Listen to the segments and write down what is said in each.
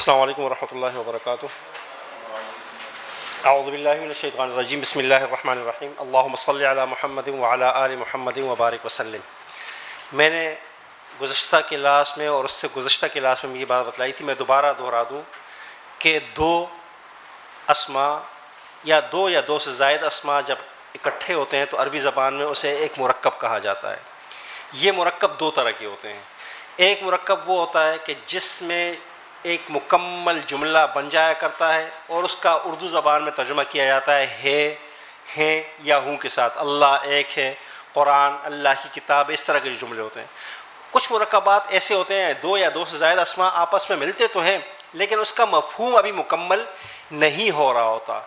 السلام علیکم ورحمۃ اللہ وبرکاتہ۔ اعوذ باللہ من الشیطان الرجیم، بسم اللہ الرحمن الرحیم، اللہم صلی علی محمد وعلی آل محمد وبارک وسلم۔ میں نے گزشتہ کلاس میں اور اس سے گزشتہ کلاس میں یہ بات بتلائی تھی، میں دوبارہ دہرا دوں کہ دو اسماء یا دو سے زائد اسماء جب اکٹھے ہوتے ہیں تو عربی زبان میں اسے ایک مرکب کہا جاتا ہے۔ یہ مرکب دو طرح کے ہوتے ہیں۔ ایک مرکب وہ ہوتا ہے کہ جس میں ایک مکمل جملہ بن جایا کرتا ہے اور اس کا اردو زبان میں ترجمہ کیا جاتا ہے ہیں یا ہوں کے ساتھ، اللہ ایک ہے، قرآن، اللہ کی کتاب، اس طرح کے جو جملے ہوتے ہیں۔ کچھ مرکبات ایسے ہوتے ہیں دو یا دو سے زائد اسماء آپس میں ملتے تو ہیں لیکن اس کا مفہوم ابھی مکمل نہیں ہو رہا ہوتا۔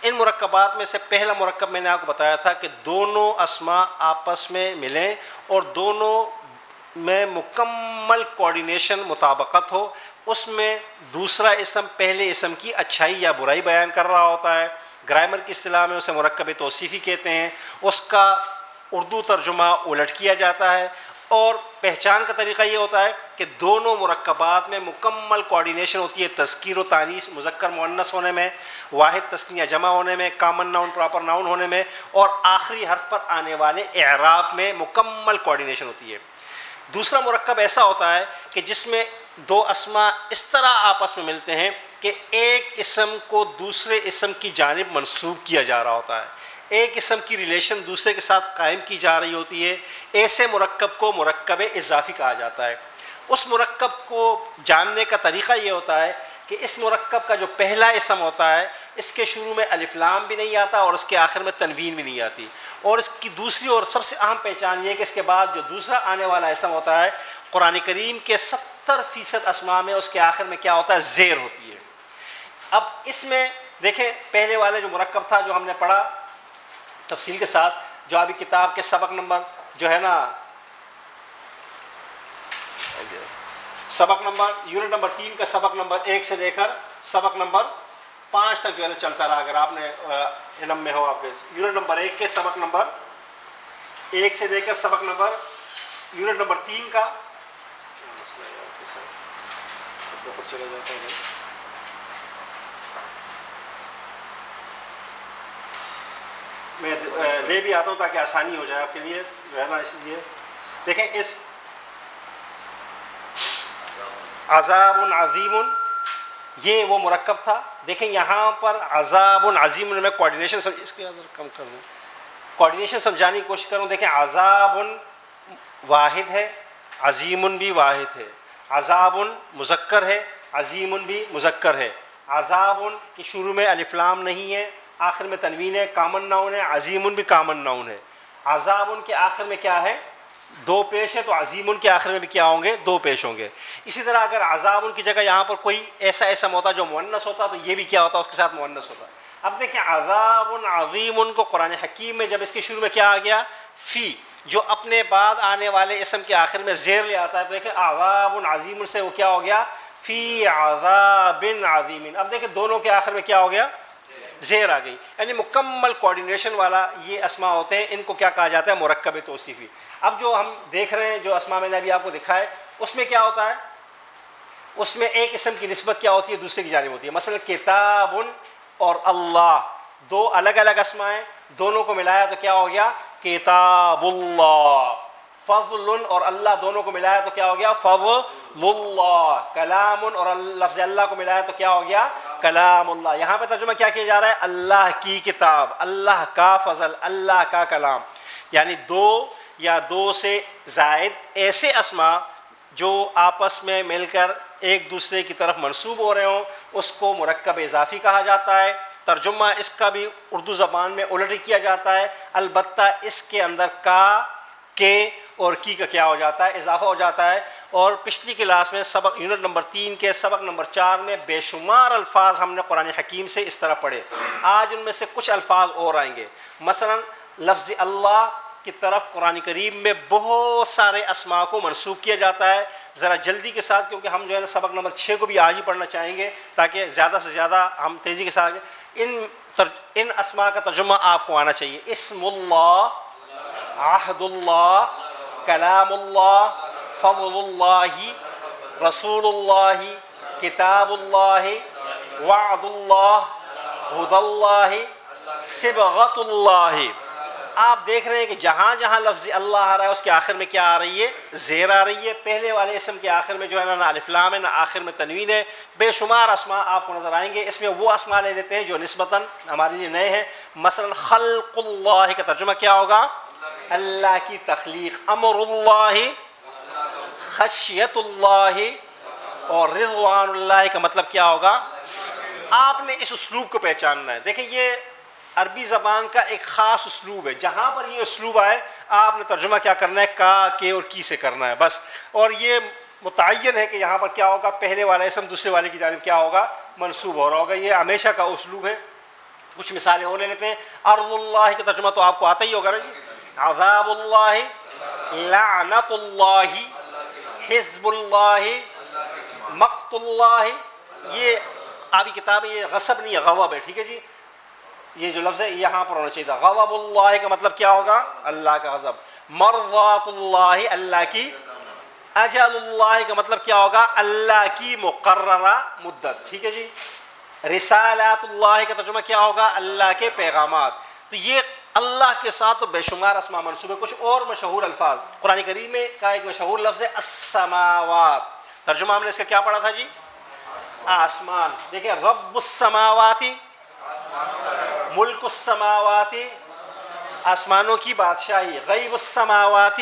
ان مرکبات میں سے پہلا مرکب میں نے آپ کو بتایا تھا کہ دونوں اسماء آپس میں ملیں اور دونوں میں مکمل کوآرڈینیشن، مطابقت ہو، اس میں دوسرا اسم پہلے اسم کی اچھائی یا برائی بیان کر رہا ہوتا ہے۔ گرامر کی اصطلاح میں اسے مرکب توصیفی کہتے ہیں۔ اس کا اردو ترجمہ الٹ کیا جاتا ہے اور پہچان کا طریقہ یہ ہوتا ہے کہ دونوں مرکبات میں مکمل کوآرڈینیشن ہوتی ہے، تذکیر و تانیث، مذکر مؤنث ہونے میں، واحد تثنیہ جمع ہونے میں، کامن ناؤن پراپر ناؤن ہونے میں، اور آخری حرف پر آنے والے اعراب میں مکمل کوآرڈینیشن ہوتی ہے۔ دوسرا مرکب ایسا ہوتا ہے کہ جس میں دو اسماء اس طرح آپس میں ملتے ہیں کہ ایک اسم کو دوسرے اسم کی جانب منسوب کیا جا رہا ہوتا ہے، ایک اسم کی ریلیشن دوسرے کے ساتھ قائم کی جا رہی ہوتی ہے۔ ایسے مرکب کو مرکب اضافی کہا جاتا ہے۔ اس مرکب کو جاننے کا طریقہ یہ ہوتا ہے کہ اس مرکب کا جو پہلا اسم ہوتا ہے اس کے شروع میں الف لام بھی نہیں آتا اور اس کے آخر میں تنوین بھی نہیں آتی، اور اس کی دوسری اور سب سے اہم پہچان یہ ہے کہ اس کے بعد جو دوسرا آنے والا اسم ہوتا ہے قرآن کریم کے 70% اسماء میں اس کے آخر میں کیا ہوتا ہے؟ زیر ہوتی ہے۔ اب اس میں دیکھیں پہلے والے جو مرکب تھا جو ہم نے پڑھا تفصیل کے ساتھ، جو ابھی کتاب کے سبق نمبر جو ہے نا یونٹ نمبر 3 کا سبق نمبر 1 سے لے کر سبق نمبر 5 تک جو ہے نا چلتا رہا، اگر آپ نے علم میں ہو آپ کے یونٹ نمبر 1 کے سبق نمبر 1 سے لے کر سبق نمبر یونٹ نمبر 3 کا چلا جاتا ہے۔ میں لے بھی آتا ہوں تاکہ آسانی ہو جائے آپ کے لیے جو ہے نا، اس لیے دیکھیں اس عذاب عظیم یہ وہ مرکب تھا۔ دیکھیں یہاں پر عذاب عظیم میں کوآرڈینیشن اس کے اندر کم کر دوں، کوآرڈینیشن سمجھانے کی کوشش کروں۔ دیکھیں عذاب واحد ہے، عظیم بھی واحد ہے، عذاب مذکر ہے، عظیم بھی مذکر ہے۔ عذاب کی شروع میں الف لام نہیں ہے، آخر میں تنوین ہے، کامن ناؤن ہے، عظیم بھی کامن ناؤن ہے۔ عذاب کے آخر میں کیا ہے؟ دو پیش ہے، تو عظیم کے آخر میں بھی کیا ہوں گے؟ دو پیش ہوں گے۔ اسی طرح اگر عذاب کی جگہ یہاں پر کوئی ایسا اسم ہوتا جو مؤنث ہوتا تو یہ بھی کیا ہوتا؟ اس کے ساتھ مؤنث ہوتا۔ اب دیکھیں عذاب عظیم کو قرآن حکیم میں جب اس کے شروع میں کیا آ گیا؟ فی، جو اپنے بعد آنے والے اسم کے آخر میں زیر لے آتا ہے، تو دیکھیں عذاب عظیم سے وہ کیا ہو گیا؟ فی عذاب عظیم۔ اب دیکھیں دونوں کے آخر میں کیا ہو گیا؟ زیر آ گئی، یعنی مکمل کوآرڈینیشن والا یہ اسماء ہوتے ہیں، ان کو کیا کہا جاتا ہے؟ مرکب توصیفی۔ اب جو ہم دیکھ رہے ہیں جو اسماء میں نے ابھی آپ کو دکھائے، اس میں کیا ہوتا ہے؟ اس میں ایک اسم کی نسبت کیا ہوتی ہے؟ دوسرے کی جانب ہوتی ہے۔ مثلا کتاب اور اللہ دو الگ الگ اسماء ہیں، دونوں کو ملایا تو کیا ہو گیا؟ کتاب اللہ۔ فضل اور اللہ دونوں کو ملایا تو کیا ہو گیا؟ فضل اللہ۔ کلام اور لفظ اللہ کو ملایا تو کیا ہو گیا؟ کلام اللہ۔ یہاں پہ ترجمہ کیا کیا جا رہا ہے؟ اللہ کی کتاب، اللہ کا فضل، اللہ کا کلام۔ یعنی دو یا دو سے زائد ایسے اسماء جو آپس میں مل کر ایک دوسرے کی طرف منسوب ہو رہے ہوں، اس کو مرکب اضافی کہا جاتا ہے۔ ترجمہ اس کا بھی اردو زبان میں الٹ کیا جاتا ہے، البتہ اس کے اندر کا، کے اور کی کا کیا ہو جاتا ہے؟ اضافہ ہو جاتا ہے۔ اور پچھلی کلاس میں سبق یونٹ نمبر 3 کے سبق نمبر 4 میں بے شمار الفاظ ہم نے قرآن حکیم سے اس طرح پڑھے۔ آج ان میں سے کچھ الفاظ اور آئیں گے۔ مثلا لفظ اللہ کی طرف قرآن کریم میں بہت سارے اسماء کو منسوب کیا جاتا ہے۔ ذرا جلدی کے ساتھ، کیونکہ ہم جو ہے نا سبق نمبر 6 کو بھی آج ہی پڑھنا چاہیں گے تاکہ زیادہ سے زیادہ ہم تیزی کے ساتھ ان اسماء کا ترجمہ آپ کو آنا چاہیے۔ اسم اللہ، عہد اللہ، کلام اللہ، فضل اللہ، رسول اللہ، کتاب اللہ، وعد اللہ، ہدی اللہ، صبغۃ اللہ۔ آپ دیکھ رہے ہیں کہ جہاں جہاں لفظ اللہ آ رہا ہے اس کے آخر میں کیا آ رہی ہے؟ زیر آ رہی ہے۔ پہلے والے اسم کے آخر میں جو ہے نہ الف لام ہے نہ آخر میں تنوین ہے۔ بے شمار اسماء آپ کو نظر آئیں گے، اس میں وہ اسماء لے لیتے ہیں جو نسبتاً ہمارے لیے نئے ہیں۔ مثلا خلق اللہ کا ترجمہ کیا ہوگا؟ اللہ کی تخلیق۔ امر اللہ، خشیت اللہ، اور رضوان اللہ کا مطلب کیا ہوگا؟ آپ نے اس اسلوب کو پہچاننا ہے۔ دیکھیں یہ عربی زبان کا ایک خاص اسلوب ہے، جہاں پر یہ اسلوب آئے آپ نے ترجمہ کیا کرنا ہے؟ کا، کے اور کی سے کرنا ہے بس۔ اور یہ متعین ہے کہ یہاں پر کیا ہوگا؟ پہلے والا اسم دوسرے والے کی جانب کیا ہوگا؟ منصوب ہو رہا ہوگا۔ یہ ہمیشہ کا اسلوب ہے۔ کچھ مثالیں اور لے لیتے ہیں۔ ارض اللہ کا ترجمہ تو آپ کو آتا ہی ہوگا نا جی۔ عذاب اللہ، لعنت اللہ، حزب اللہ، مقت اللہ۔ یہ آپ کی کتاب ہے، یہ غصب نہیں ہے، غضب ہے، ٹھیک ہے جی۔ یہ جو لفظ ہے یہاں پر ہونا چاہیے تھا۔ غضب اللہ کا مطلب کیا ہوگا؟ اللہ کا غضب۔ مرضات اللہ، اللہ کی۔ اجل اللہ کا مطلب کیا ہوگا؟ اللہ کی مقررہ مدت، ٹھیک ہے جی۔ رسالات اللہ کا ترجمہ کیا ہوگا؟ اللہ کے پیغامات۔ تو یہ اللہ کے ساتھ تو بے شمار اسماء منصوب ہے۔ کچھ اور مشہور الفاظ قرآن کریم میں کا ایک مشہور لفظ ہے السماوات۔ ترجمہ ہم نے اس کا کیا پڑھا تھا جی؟ آسمان۔ دیکھیں رب السماوات، ملک السماوات، آسمانوں کی بادشاہی۔ غیب السماوات،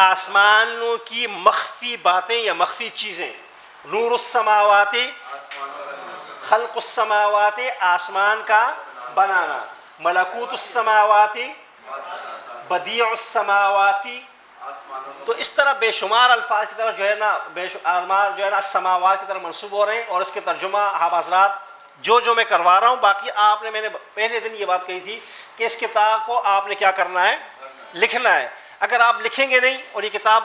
آسمانوں کی مخفی باتیں یا مخفی چیزیں۔ نور السماوات، خلق السماوات، آسمان کا بنانا۔ ملکوت السماوات، بدیع السماوات۔ تو اس طرح بے شمار الفاظ کی طرف جو ہے نا جو ہے نا السماوات کی طرف منسوب ہو رہے ہیں، اور اس کے ترجمہ آپ حضرات جو میں کروا رہا ہوں۔ باقی آپ نے، میں نے پہلے دن یہ بات کہی تھی کہ اس کتاب کو آپ نے کیا کرنا ہے؟ لکھنا ہے۔ اگر آپ لکھیں گے نہیں اور یہ کتاب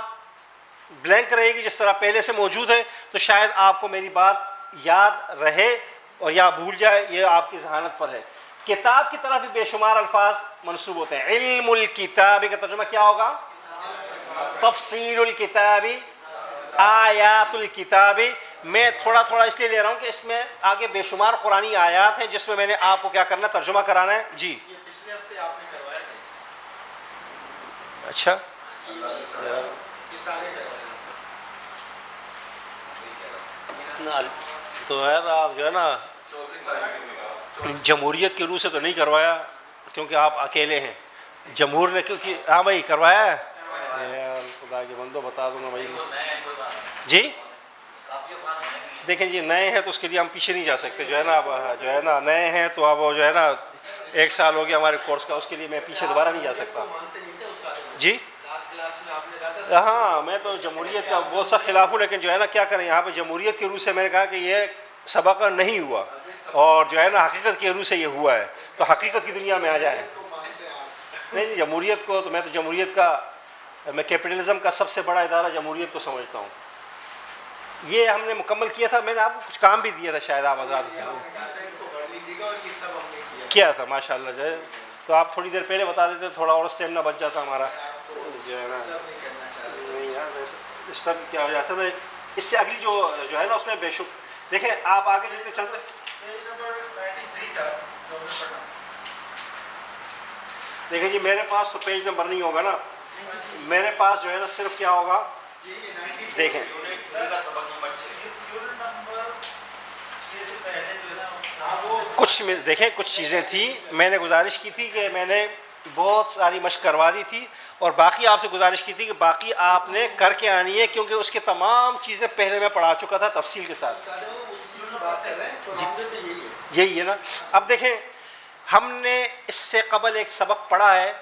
بلینک رہے گی جس طرح پہلے سے موجود ہے، تو شاید آپ کو میری بات یاد رہے اور یا بھول جائے، یہ آپ کی ذہانت پر ہے۔ کتاب کی طرف بھی بے شمار الفاظ منسوب ہوتے ہیں۔ علم الکتاب کا ترجمہ کیا ہوگا؟ تفسیر الکتاب، آیات الکتاب۔ میں تھوڑا تھوڑا اس لیے لے رہا ہوں کہ اس میں آگے بے شمار قرآنی آیات ہیں جس میں میں نے آپ کو کیا کرنا ہے؟ ترجمہ کرانا ہے جی۔ یہ پچھلے ہفتے آپ نے کروایا تھا۔ اچھا یہ سارے کروایا تو ہے نا، آپ جو ہے نا جمہوریت کی روح سے تو نہیں کروایا کیونکہ آپ اکیلے ہیں۔ جمہور نے کیونکہ ہاں بھائی کروایا ہے، خدا کے بندو بتا دوں گا بھائی جی۔ دیکھیں جی نئے ہیں تو اس کے لیے ہم پیچھے نہیں جا سکتے، جو ہے نا اب جو ہے نا نئے ہیں تو اب جو ہے نا 1 سال ہو گیا ہمارے کورس کا، اس کے لیے میں پیچھے دوبارہ نہیں جا سکتا جی۔ ہاں میں تو جمہوریت کا بہت سا خلاف ہوں، لیکن جو ہے نا کیا کریں، یہاں پہ جمہوریت کی روح سے میں نے کہا کہ یہ سبق نہیں ہوا، اور جو ہے نا حقیقت کی روح سے یہ ہوا ہے، تو حقیقت کی دنیا میں آ جائے۔ نہیں جمہوریت کو تو میں تو جمہوریت کا، میں کیپٹلزم کا سب سے بڑا ادارہ جمہوریت کو سمجھتا ہوں۔ یہ ہم نے مکمل کیا تھا، میں نے آپ کو کچھ کام بھی دیا تھا شاید آپ آزاد کیا تھا ماشاء اللہ جو ہے، تو آپ تھوڑی دیر پہلے بتا دیتے تھوڑا اور اسٹیمنا بچ جاتا ہمارا جو ہے نا۔ نہیں یار اس طرح کیا ہو جائے، اصل میں اس سے اگلی جو ہے نا اس میں بے شک دیکھیں آپ آگے دیکھتے چلتے۔ دیکھیں جی میرے پاس تو پیج نمبر نہیں ہوگا نا، میرے پاس جو ہے نا صرف کیا ہوگا، دیکھیں کچھ دیکھیں کچھ چیزیں تھیں، میں نے گزارش کی تھی کہ میں نے بہت ساری مشق کروا دی تھی، اور باقی آپ سے گزارش کی تھی کہ باقی آپ نے کر کے آنی ہے، کیونکہ اس کے تمام چیزیں پہلے میں پڑھا چکا تھا تفصیل کے ساتھ جی۔ یہی ہے نا۔ اب دیکھیں ہم نے اس سے قبل ایک سبق پڑھا ہے،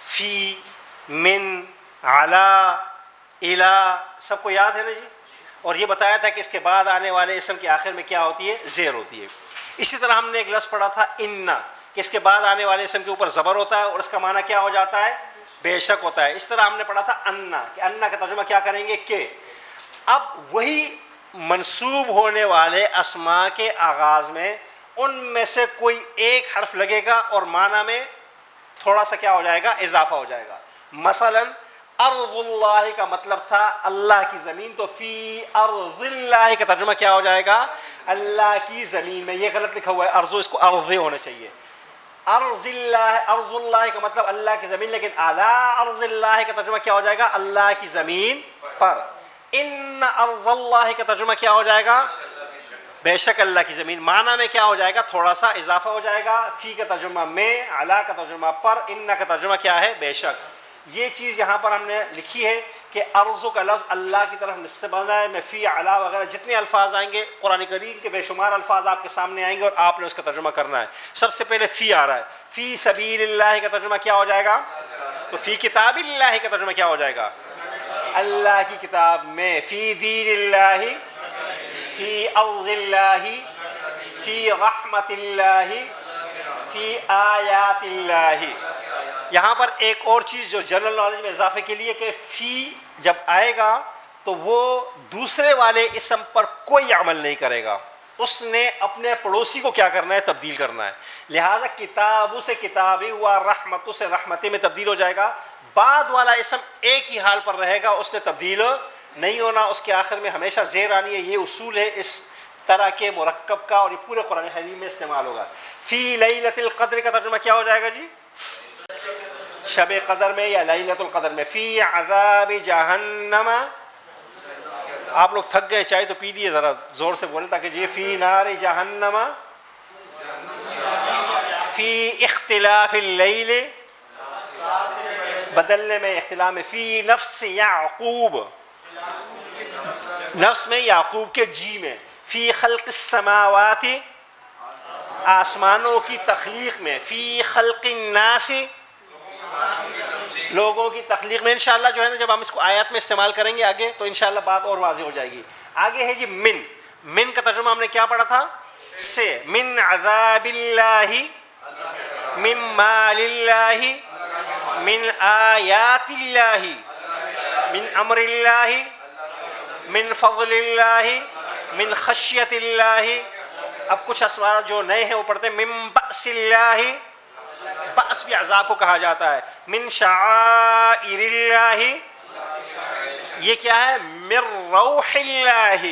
فی، من، علی، الی، سب کو یاد ہے نا جی، اور یہ بتایا تھا کہ اس کے بعد آنے والے اسم کے آخر میں کیا ہوتی ہے؟ زیر ہوتی ہے۔ اسی طرح ہم نے ایک لفظ پڑھا تھا انا، کہ اس کے بعد آنے والے اسم کے اوپر زبر ہوتا ہے اور اس کا معنی کیا ہو جاتا ہے؟ بے شک ہوتا ہے۔ اس طرح ہم نے پڑھا تھا انا، کہ انا کا ترجمہ کیا کریں گے؟ کہ۔ اب وہی منسوب ہونے والے اسماء کے آغاز میں ان میں سے کوئی ایک حرف لگے گا اور معنی میں تھوڑا سا کیا ہو جائے گا؟ اضافہ ہو جائے گا۔ مثلا ارض اللہ کا مطلب تھا اللہ کی زمین، تو فی ارض اللہ کا ترجمہ کیا ہو جائے گا؟ اللہ کی زمین میں۔ یہ غلط لکھا ہوا ہے ارض، اس کو ارض ہونا چاہیے۔ ارض اللہ کا مطلب اللہ کی زمین، لیکن اعلی ارض اللہ کا ترجمہ کیا ہو جائے گا؟ اللہ کی زمین پر۔ ان ارض اللہ کا ترجمہ کیا ہو جائے گا؟ بے شک اللہ کی زمین۔ معنی میں کیا ہو جائے گا؟ تھوڑا سا اضافہ ہو جائے گا۔ فی کا ترجمہ میں، اعلی کا ترجمہ پر، ان کا ترجمہ کیا ہے؟ بے شک۔ یہ چیز یہاں پر ہم نے لکھی ہے کہ ارض کا لفظ اللہ کی طرف نسبت بنا ہے۔ میں فی، اعلی وغیرہ جتنے الفاظ آئیں گے قرآن کریم کے بے شمار الفاظ آپ کے سامنے آئیں گے، اور آپ نے اس کا ترجمہ کرنا ہے۔ سب سے پہلے فی آ رہا ہے، فی سبیل اللہ کا ترجمہ کیا ہو جائے گا؟ تو فی کتاب اللہ کا ترجمہ کیا ہو جائے گا؟ اللہ کی کتاب میں۔ فی دین اللہ، فی ارض اللہ، فی رحمت اللہ، فی آیات اللہ۔ یہاں پر ایک اور چیز جو جنرل نالج میں اضافے کے لیے، کہ فی جب آئے گا تو وہ دوسرے والے اسم پر کوئی عمل نہیں کرے گا، اس نے اپنے پڑوسی کو کیا کرنا ہے؟ تبدیل کرنا ہے۔ لہذا کتاب سے کتابی ہوا، رحمت سے رحمتی میں تبدیل ہو جائے گا۔ بعد والا اسم ایک ہی حال پر رہے گا، اس نے تبدیل نہیں ہونا، اس کے آخر میں ہمیشہ زیر آنی ہے۔ یہ اصول ہے اس طرح کے مرکب کا، اور یہ پورے قرآن حکیم میں استعمال ہوگا۔ فی لیلۃ القدر کا ترجمہ کیا ہو جائے گا جی؟ شب قدر میں یا لیلۃ القدر میں۔ فی عذاب جہنم، آپ لوگ تھک گئے، چائے تو پی لیے، ذرا زور سے بولیں تاکہ یہ فی نار جہنم، فی اختلاف اللیل، بدلنے میں اختلاف میں، فی نفس یعقوب، نفس میں یعقوب کے جی میں، فی خلق السماوات، آسمانوں کی تخلیق میں، فی خلق الناس، لوگوں کی تخلیق میں۔ انشاءاللہ جو ہے نا، جب ہم اس کو آیات میں استعمال کریں گے آگے تو انشاءاللہ بات اور واضح ہو جائے گی۔ آگے ہے جی من۔ من کا ترجمہ ہم نے کیا پڑھا تھا؟ سے۔ من عذاب اللہ، من مال اللہ، من آیات اللہ، من امر اللہ، من فضل اللہ، من خشیت اللہ۔ اب کچھ اسماء جو نئے ہیں وہ پڑھتے ہیں، من بأس اللہ، بأس بھی عذاب کو کہا جاتا ہے، من شعائر اللہ، یہ کیا ہے؟ من روح اللہ،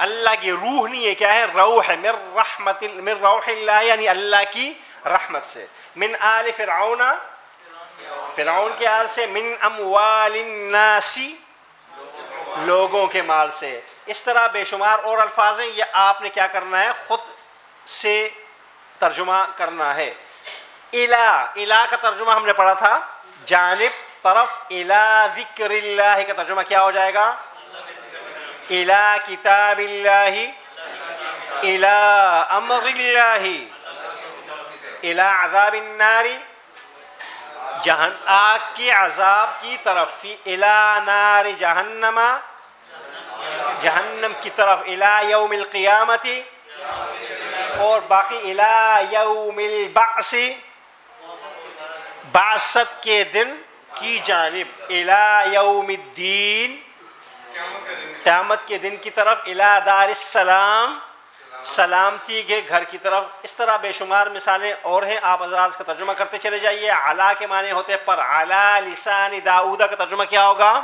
اللہ کی روح نہیں ہے، کیا ہے؟ روح ہے، من رحمت، من روح اللہ یعنی اللہ کی رحمت سے۔ من آل فرعون، فرعون کے آل سے۔ من اموال الناس، لوگوں کے مال سے۔ اس طرح بے شمار اور الفاظ ہیں، یہ آپ نے کیا کرنا ہے؟ خود سے ترجمہ کرنا ہے۔ الہ کا ترجمہ ہم نے پڑھا تھا جانب، طرف۔ الہ ذکر اللہ کا ترجمہ کیا ہو جائے گا؟ الہ کتاب اللہ، الہ امر اللہ، الہ عذاب النار، آگ کے عذاب کی طرف، فی الہ نار جہنم، جہنم کی طرف، الہ یوم القیامت، اور باقی الہ یوم البعث، بعثت کے دن کی جانب، الہ یوم الدین، قیامت کے دن کی طرف، الہ دار السلام، سلامتی کے گھر کی طرف۔ اس طرح بے شمار مثالیں اور ہیں، آپ حضرات اس کا ترجمہ کرتے چلے جائیے۔ علا کے معنی ہوتے ہیں پر، علا لسان داؤد کا ترجمہ کیا ہوگا؟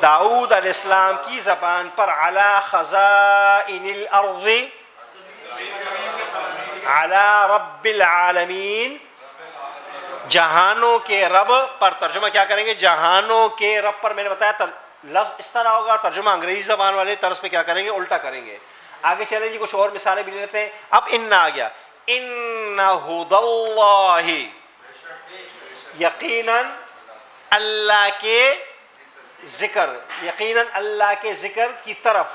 داؤد علیہ السلام کی زبان پر۔ علا خزائن الارض، علا رب العالمین، جہانوں کے رب پر ترجمہ کیا کریں گے؟ جہانوں کے رب پر۔ میں نے بتایا لفظ اس طرح ہوگا، ترجمہ انگریزی زبان والے طرز پہ کیا کریں گے؟ الٹا کریں گے۔ آگے چلیں جی، کچھ اور مثالیں بھی لے لیتے ہیں۔ اب ان آ گیا، ان ھدی اللہ، یقیناً اللہ کے ذکر، یقیناً اللہ کے ذکر کی طرف،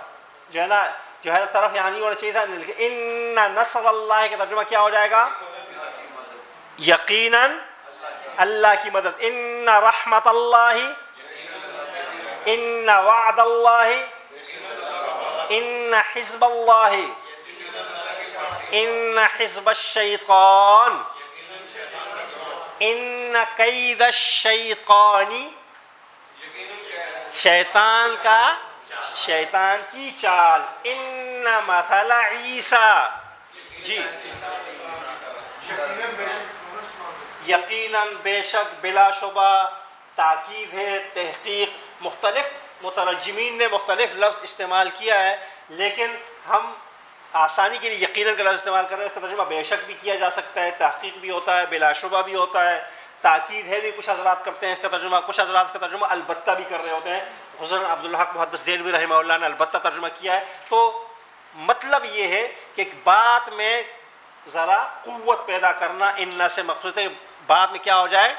جو ہے نا طرف یہاں نہیں ہونا چاہیے تھا۔ ان نصر اللہ کا ترجمہ کیا ہو جائے گا؟ یقیناً اللہ کی مدد۔ ان رحمت اللہ، ان وعد اللہ، ان حزب اللہ، ان حزب الشیطان، ان کید الشیطان، شیطان کی چال۔ ان مثل عیسیٰ، جی یقیناً بے شک بلا شبہ تاکید ہے, تحقیق, مختلف مترجمین نے مختلف لفظ استعمال کیا ہے, لیکن ہم آسانی کے لیے یقیناً کا لفظ استعمال کر رہے ہیں. اس کا ترجمہ بے شک بھی کیا جا سکتا ہے, تحقیق بھی ہوتا ہے, بلا شبہ بھی ہوتا ہے, تاکید ہے بھی کچھ حضرات کرتے ہیں اس کا ترجمہ, کچھ حضرات اس کا ترجمہ البتہ بھی کر رہے ہوتے ہیں. حضرت عبدالحق محدث دہلوی رحمہ اللہ نے البتہ ترجمہ کیا ہے. تو مطلب یہ ہے کہ ایک بات میں ذرا قوت پیدا کرنا ان سے مقصود ہے, بعد میں کیا ہو جائے.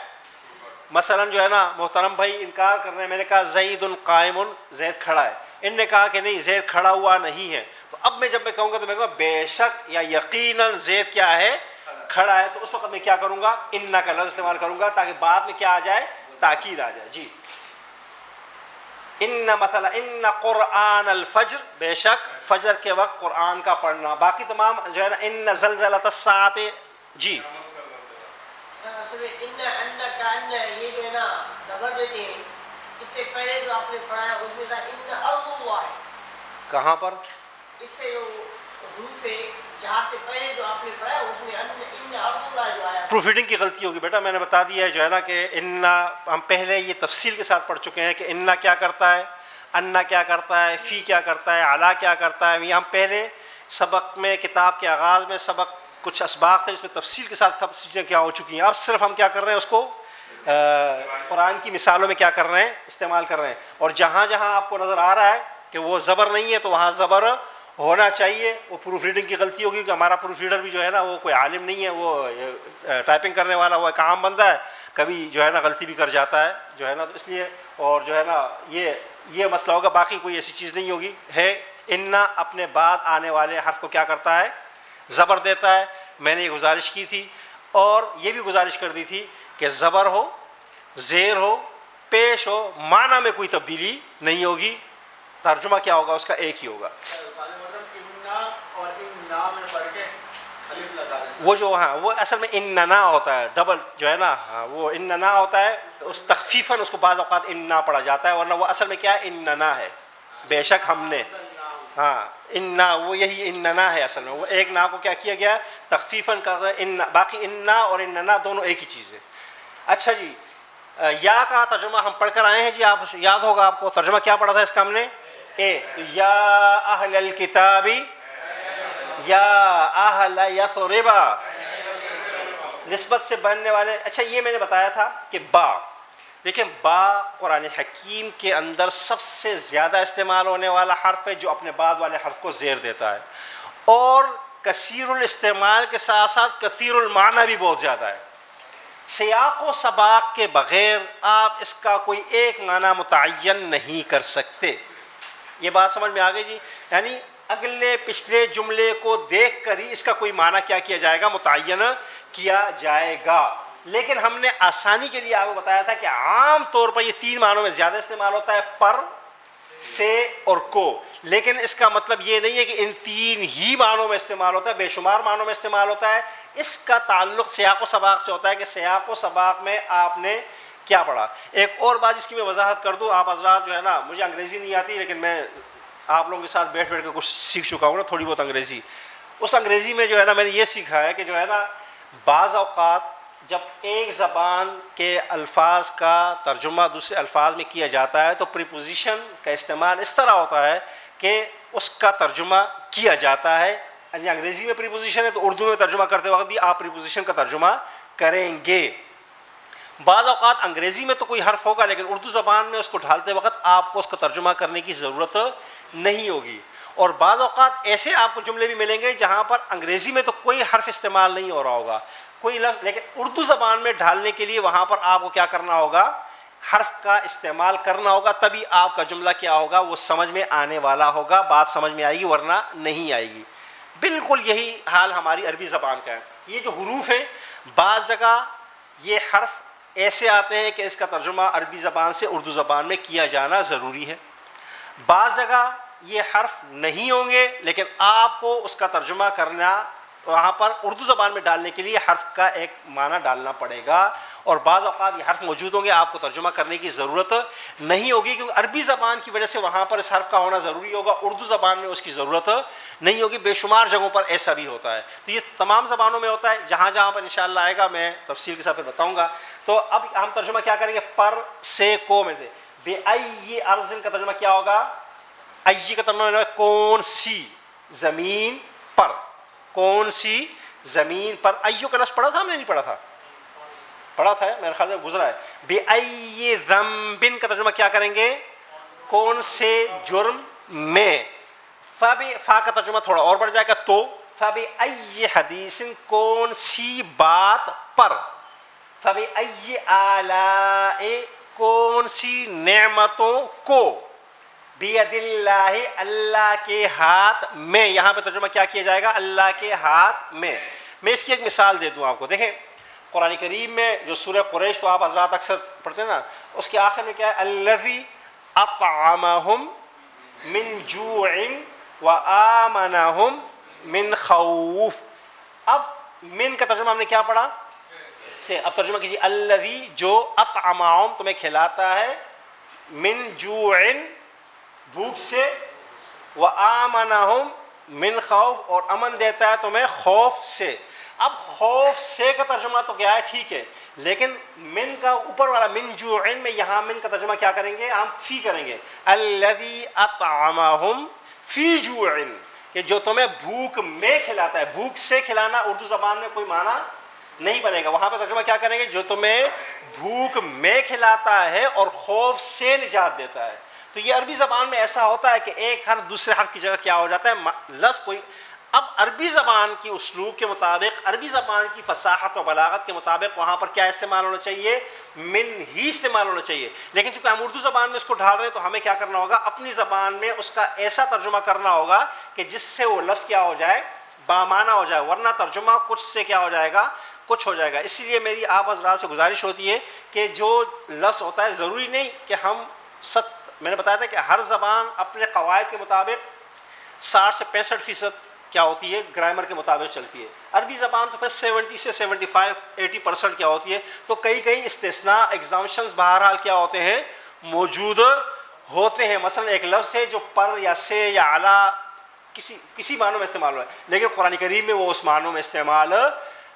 مثلا جو ہے نا محترم بھائی انکار کر رہے ہیں, میں نے کہا زید قائم, زید کھڑا ہے, ان نے کہا کہ نہیں زید کھڑا ہوا نہیں ہے. تو اب میں جب میں کہوں گا تو میں کہوں گا بے شک یا یقیناً زید کیا ہے, کھڑا ہے. تو اس وقت میں کیا کروں گا, ان کا لفظ استعمال کروں گا تاکہ بعد میں کیا آ جائے, تاکید آ جائے. جی ان مثلا ان قرآن الفجر, بے شک فجر کے وقت قرآن کا پڑھنا. باقی تمام جو ہے نا ان زلزلۃ الساعۃ. جی یہ جو ہے نا زبر دیتے ہیں, اس سے پہلے جو آپ نے پڑھا ہے اس میں تھا ان ارض اللہ ہے. کہاں پر؟ اس سے جو حروف ہے جہاں سے پہلے جو آپ نے پڑھا ہے اس میں ان ارض اللہ جو آیا. پروف ریڈنگ کی غلطی ہوگی بیٹا, میں نے بتا دیا ہے جو ہے نا کہ ان, ہم پہلے یہ تفصیل کے ساتھ پڑھ چکے ہیں کہ ان کیا کرتا ہے, انا کیا کرتا ہے, فی کیا کرتا ہے, علا کیا کرتا ہے. یہ ہم پہلے سبق میں کتاب کے آغاز میں سبق کچھ اسباق تھے, اس میں تفصیل کے ساتھ سب چیزیں کیا ہو چکی ہیں. اب صرف ہم کیا کر رہے ہیں اس کو قرآن کی مثالوں میں کیا کر رہے ہیں, استعمال کر رہے ہیں. اور جہاں جہاں آپ کو نظر آ رہا ہے کہ وہ زبر نہیں ہے تو وہاں زبر ہونا چاہیے. وہ پروف ریڈنگ کی غلطی ہوگی کہ ہمارا پروف ریڈر بھی جو ہے نا وہ کوئی عالم نہیں ہے, وہ ٹائپنگ کرنے والا وہ ایک عام بندہ ہے, کبھی جو ہے نا غلطی بھی کر جاتا ہے جو ہے نا. تو اس لیے اور جو ہے نا یہ مسئلہ ہوگا, باقی کوئی ایسی چیز نہیں ہوگی. ہے ان اپنے بعد آنے والے حرف کو کیا کرتا ہے, زبر دیتا ہے. میں نے یہ گزارش کی تھی اور یہ بھی گزارش کر دی تھی کہ زبر ہو, زیر ہو, پیش ہو, معنی میں کوئی تبدیلی نہیں ہوگی, ترجمہ کیا ہوگا اس کا ایک ہی ہوگا. وہ جو ہاں وہ اصل میں اننا ہوتا ہے, ڈبل جو ہے نا, ہاں وہ اننا ہوتا ہے, اس تخفیفاً اس کو بعض اوقات اننا پڑھا جاتا ہے, ورنہ وہ اصل میں کیا ہے, اننا ہے, بے شک ہم نے. ہاں اننا وہ یہی اننا ہے اصل میں, وہ ایک نا کو کیا کیا گیا, تخفیفاً کر رہا ہے ان. باقی اننا اور اننا دونوں ایک ہی چیز ہے. اچھا جی, یا کا ترجمہ ہم پڑھ کر آئے ہیں جی, آپ یاد ہوگا آپ کو ترجمہ کیا پڑھا تھا اس کا ہم نے, یا اہل الکتاب یا اہل یثرب, نسبت سے بننے والے. اچھا یہ میں نے بتایا تھا کہ با, دیکھیں با قرآن حکیم کے اندر سب سے زیادہ استعمال ہونے والا حرف ہے جو اپنے بعد والے حرف کو زیر دیتا ہے, اور کثیر الاستعمال کے ساتھ ساتھ کثیر المعنی بھی بہت زیادہ ہے. سیاق و سباق کے بغیر آپ اس کا کوئی ایک معنی متعین نہیں کر سکتے. یہ بات سمجھ میں آ گئی جی, یعنی اگلے پچھلے جملے کو دیکھ کر ہی اس کا کوئی معنی کیا جائے گا, متعین کیا جائے گا. لیکن ہم نے آسانی کے لیے آپ کو بتایا تھا کہ عام طور پر یہ تین معنوں میں زیادہ استعمال ہوتا ہے, پر, سے اور کو. لیکن اس کا مطلب یہ نہیں ہے کہ ان تین ہی معنوں میں استعمال ہوتا ہے, بے شمار معنوں میں استعمال ہوتا ہے. اس کا تعلق سیاق و سباق سے ہوتا ہے کہ سیاق و سباق میں آپ نے کیا پڑھا. ایک اور بات جس کی میں وضاحت کر دوں, آپ حضرات جو ہے نا, مجھے انگریزی نہیں آتی لیکن میں آپ لوگوں کے ساتھ بیٹھ کے کچھ سیکھ چکا ہوں نا تھوڑی بہت انگریزی. اس انگریزی میں جو ہے نا میں نے یہ سیکھا ہے کہ جو ہے نا بعض اوقات جب ایک زبان کے الفاظ کا ترجمہ دوسرے الفاظ میں کیا جاتا ہے تو پریپوزیشن کا استعمال اس طرح ہوتا ہے کہ اس کا ترجمہ کیا جاتا ہے. یعنی انگریزی میں پریپوزیشن ہے تو اردو میں ترجمہ کرتے وقت بھی آپ پریپوزیشن کا ترجمہ کریں گے. بعض اوقات انگریزی میں تو کوئی حرف ہوگا لیکن اردو زبان میں اس کو ڈھالتے وقت آپ کو اس کا ترجمہ کرنے کی ضرورت نہیں ہوگی. اور بعض اوقات ایسے آپ کو جملے بھی ملیں گے جہاں پر انگریزی میں تو کوئی حرف استعمال نہیں ہو رہا ہوگا, کوئی لفظ, لیکن اردو زبان میں ڈھالنے کے لیے وہاں پر آپ کو کیا کرنا ہوگا, حرف کا استعمال کرنا ہوگا, تبھی آپ کا جملہ کیا ہوگا, وہ سمجھ میں آنے والا ہوگا, بات سمجھ میں آئے گی, ورنہ نہیں آئے گی. بالکل یہی حال ہماری عربی زبان کا ہے. یہ جو حروف ہیں بعض جگہ یہ حرف ایسے آتے ہیں کہ اس کا ترجمہ عربی زبان سے اردو زبان میں کیا جانا ضروری ہے. بعض جگہ یہ حرف نہیں ہوں گے لیکن آپ کو اس کا ترجمہ کرنا وہاں پر اردو زبان میں ڈالنے کے لیے حرف کا ایک معنی ڈالنا پڑے گا, اور بعض اوقات یہ حرف موجود ہوں گے آپ کو ترجمہ کرنے کی ضرورت نہیں ہوگی، کیونکہ عربی زبان کی وجہ سے وہاں پر اس حرف کا ہونا ضروری ہوگا، اردو زبان میں اس کی ضرورت نہیں ہوگی، بے شمار جگہوں پر ایسا بھی ہوتا ہے۔ تو یہ تمام زبانوں میں ہوتا ہے، جہاں جہاں پر انشاءاللہ آئے گا میں تفصیل کے ساتھ پھر بتاؤں گا۔ تو اب ہم ترجمہ کیا کریں گے؟ پر سے کو میں سے بے ای ارض کا ترجمہ کیا ہوگا؟ ای کا ترجمہ کون سی زمین پر، کون سی زمین پر۔ ایو کا لفظ پڑھا تھا ہم نے؟ نہیں پڑھا تھا، پڑھا تھا میرے خیال سے گزرا ہے۔ بے ای ذنب کا ترجمہ کیا کریں گے؟ کون سے جرم میں۔ فا کا ترجمہ تھوڑا اور بڑھ جائے گا تو فبی ای حدیث کون سی بات پر، فبی ای آلاء کون سی نعمتوں کو، بید اللہ اللہ کے ہاتھ میں۔ یہاں پہ ترجمہ کیا کیا جائے گا؟ اللہ کے ہاتھ میں۔ میں اس کی ایک مثال دے دوں آپ کو، دیکھیں قرآن کریم میں جو سورہ قریش تو آپ حضرات اکثر پڑھتے ہیں نا، اس کے آخر میں کیا ہے؟ الذی اطعمہم من جوع وآمنہم من خوف۔ اب من کا ترجمہ ہم نے کیا پڑھا؟ سے۔ اب ترجمہ کیجیے الذی جو اطعمہم تمہیں کھلاتا ہے، من جوع بھوک سے، وآمنہم من خوف اور امن دیتا ہے تمہیں خوف سے۔ اب خوف سے کا ترجمہ تو کیا ہے؟ ٹھیک ہے، لیکن من کا اوپر والا من جوعن میں یہاں من کا ترجمہ کیا کریں گے؟ ہم فی کریں گے۔ الذی اطعمہم فی جوعن، کہ جو تمہیں بھوک میں کھلاتا ہے۔ بھوک سے کھلانا اردو زبان میں کوئی معنی نہیں بنے گا، وہاں پہ ترجمہ کیا کریں گے؟ جو تمہیں بھوک میں کھلاتا ہے اور خوف سے نجات دیتا ہے۔ تو یہ عربی زبان میں ایسا ہوتا ہے کہ ایک حرف دوسرے حرف کی جگہ کیا ہو جاتا ہے؟ لفظ کوئی۔ اب عربی زبان کی اسلوب کے مطابق، عربی زبان کی فصاحت و بلاغت کے مطابق وہاں پر کیا استعمال ہونا چاہیے؟ من ہی استعمال ہونا چاہیے، لیکن چونکہ ہم اردو زبان میں اس کو ڈھال رہے ہیں تو ہمیں کیا کرنا ہوگا؟ اپنی زبان میں اس کا ایسا ترجمہ کرنا ہوگا کہ جس سے وہ لفظ کیا ہو جائے؟ بامعنی ہو جائے، ورنہ ترجمہ کچھ سے کیا ہو جائے گا؟ کچھ ہو جائے گا۔ اسی لیے میری آپ حضرات سے گزارش ہوتی ہے کہ جو لفظ ہوتا ہے ضروری نہیں کہ ہم میں نے بتایا تھا کہ ہر زبان اپنے قواعد کے مطابق 60 سے 65% کیا ہوتی ہے؟ گرامر کے مطابق چلتی ہے۔ عربی زبان تو پھر 70 سے 75-80% کیا ہوتی ہے۔ تو کئی استثناء ایگزامشنز بہرحال کیا ہوتے ہیں؟ موجود ہوتے ہیں۔ مثلا ایک لفظ ہے جو پر یا سے یا علی کسی معنوں میں استعمال ہوا ہے، لیکن قرآن کریم میں وہ اس معنوں میں استعمال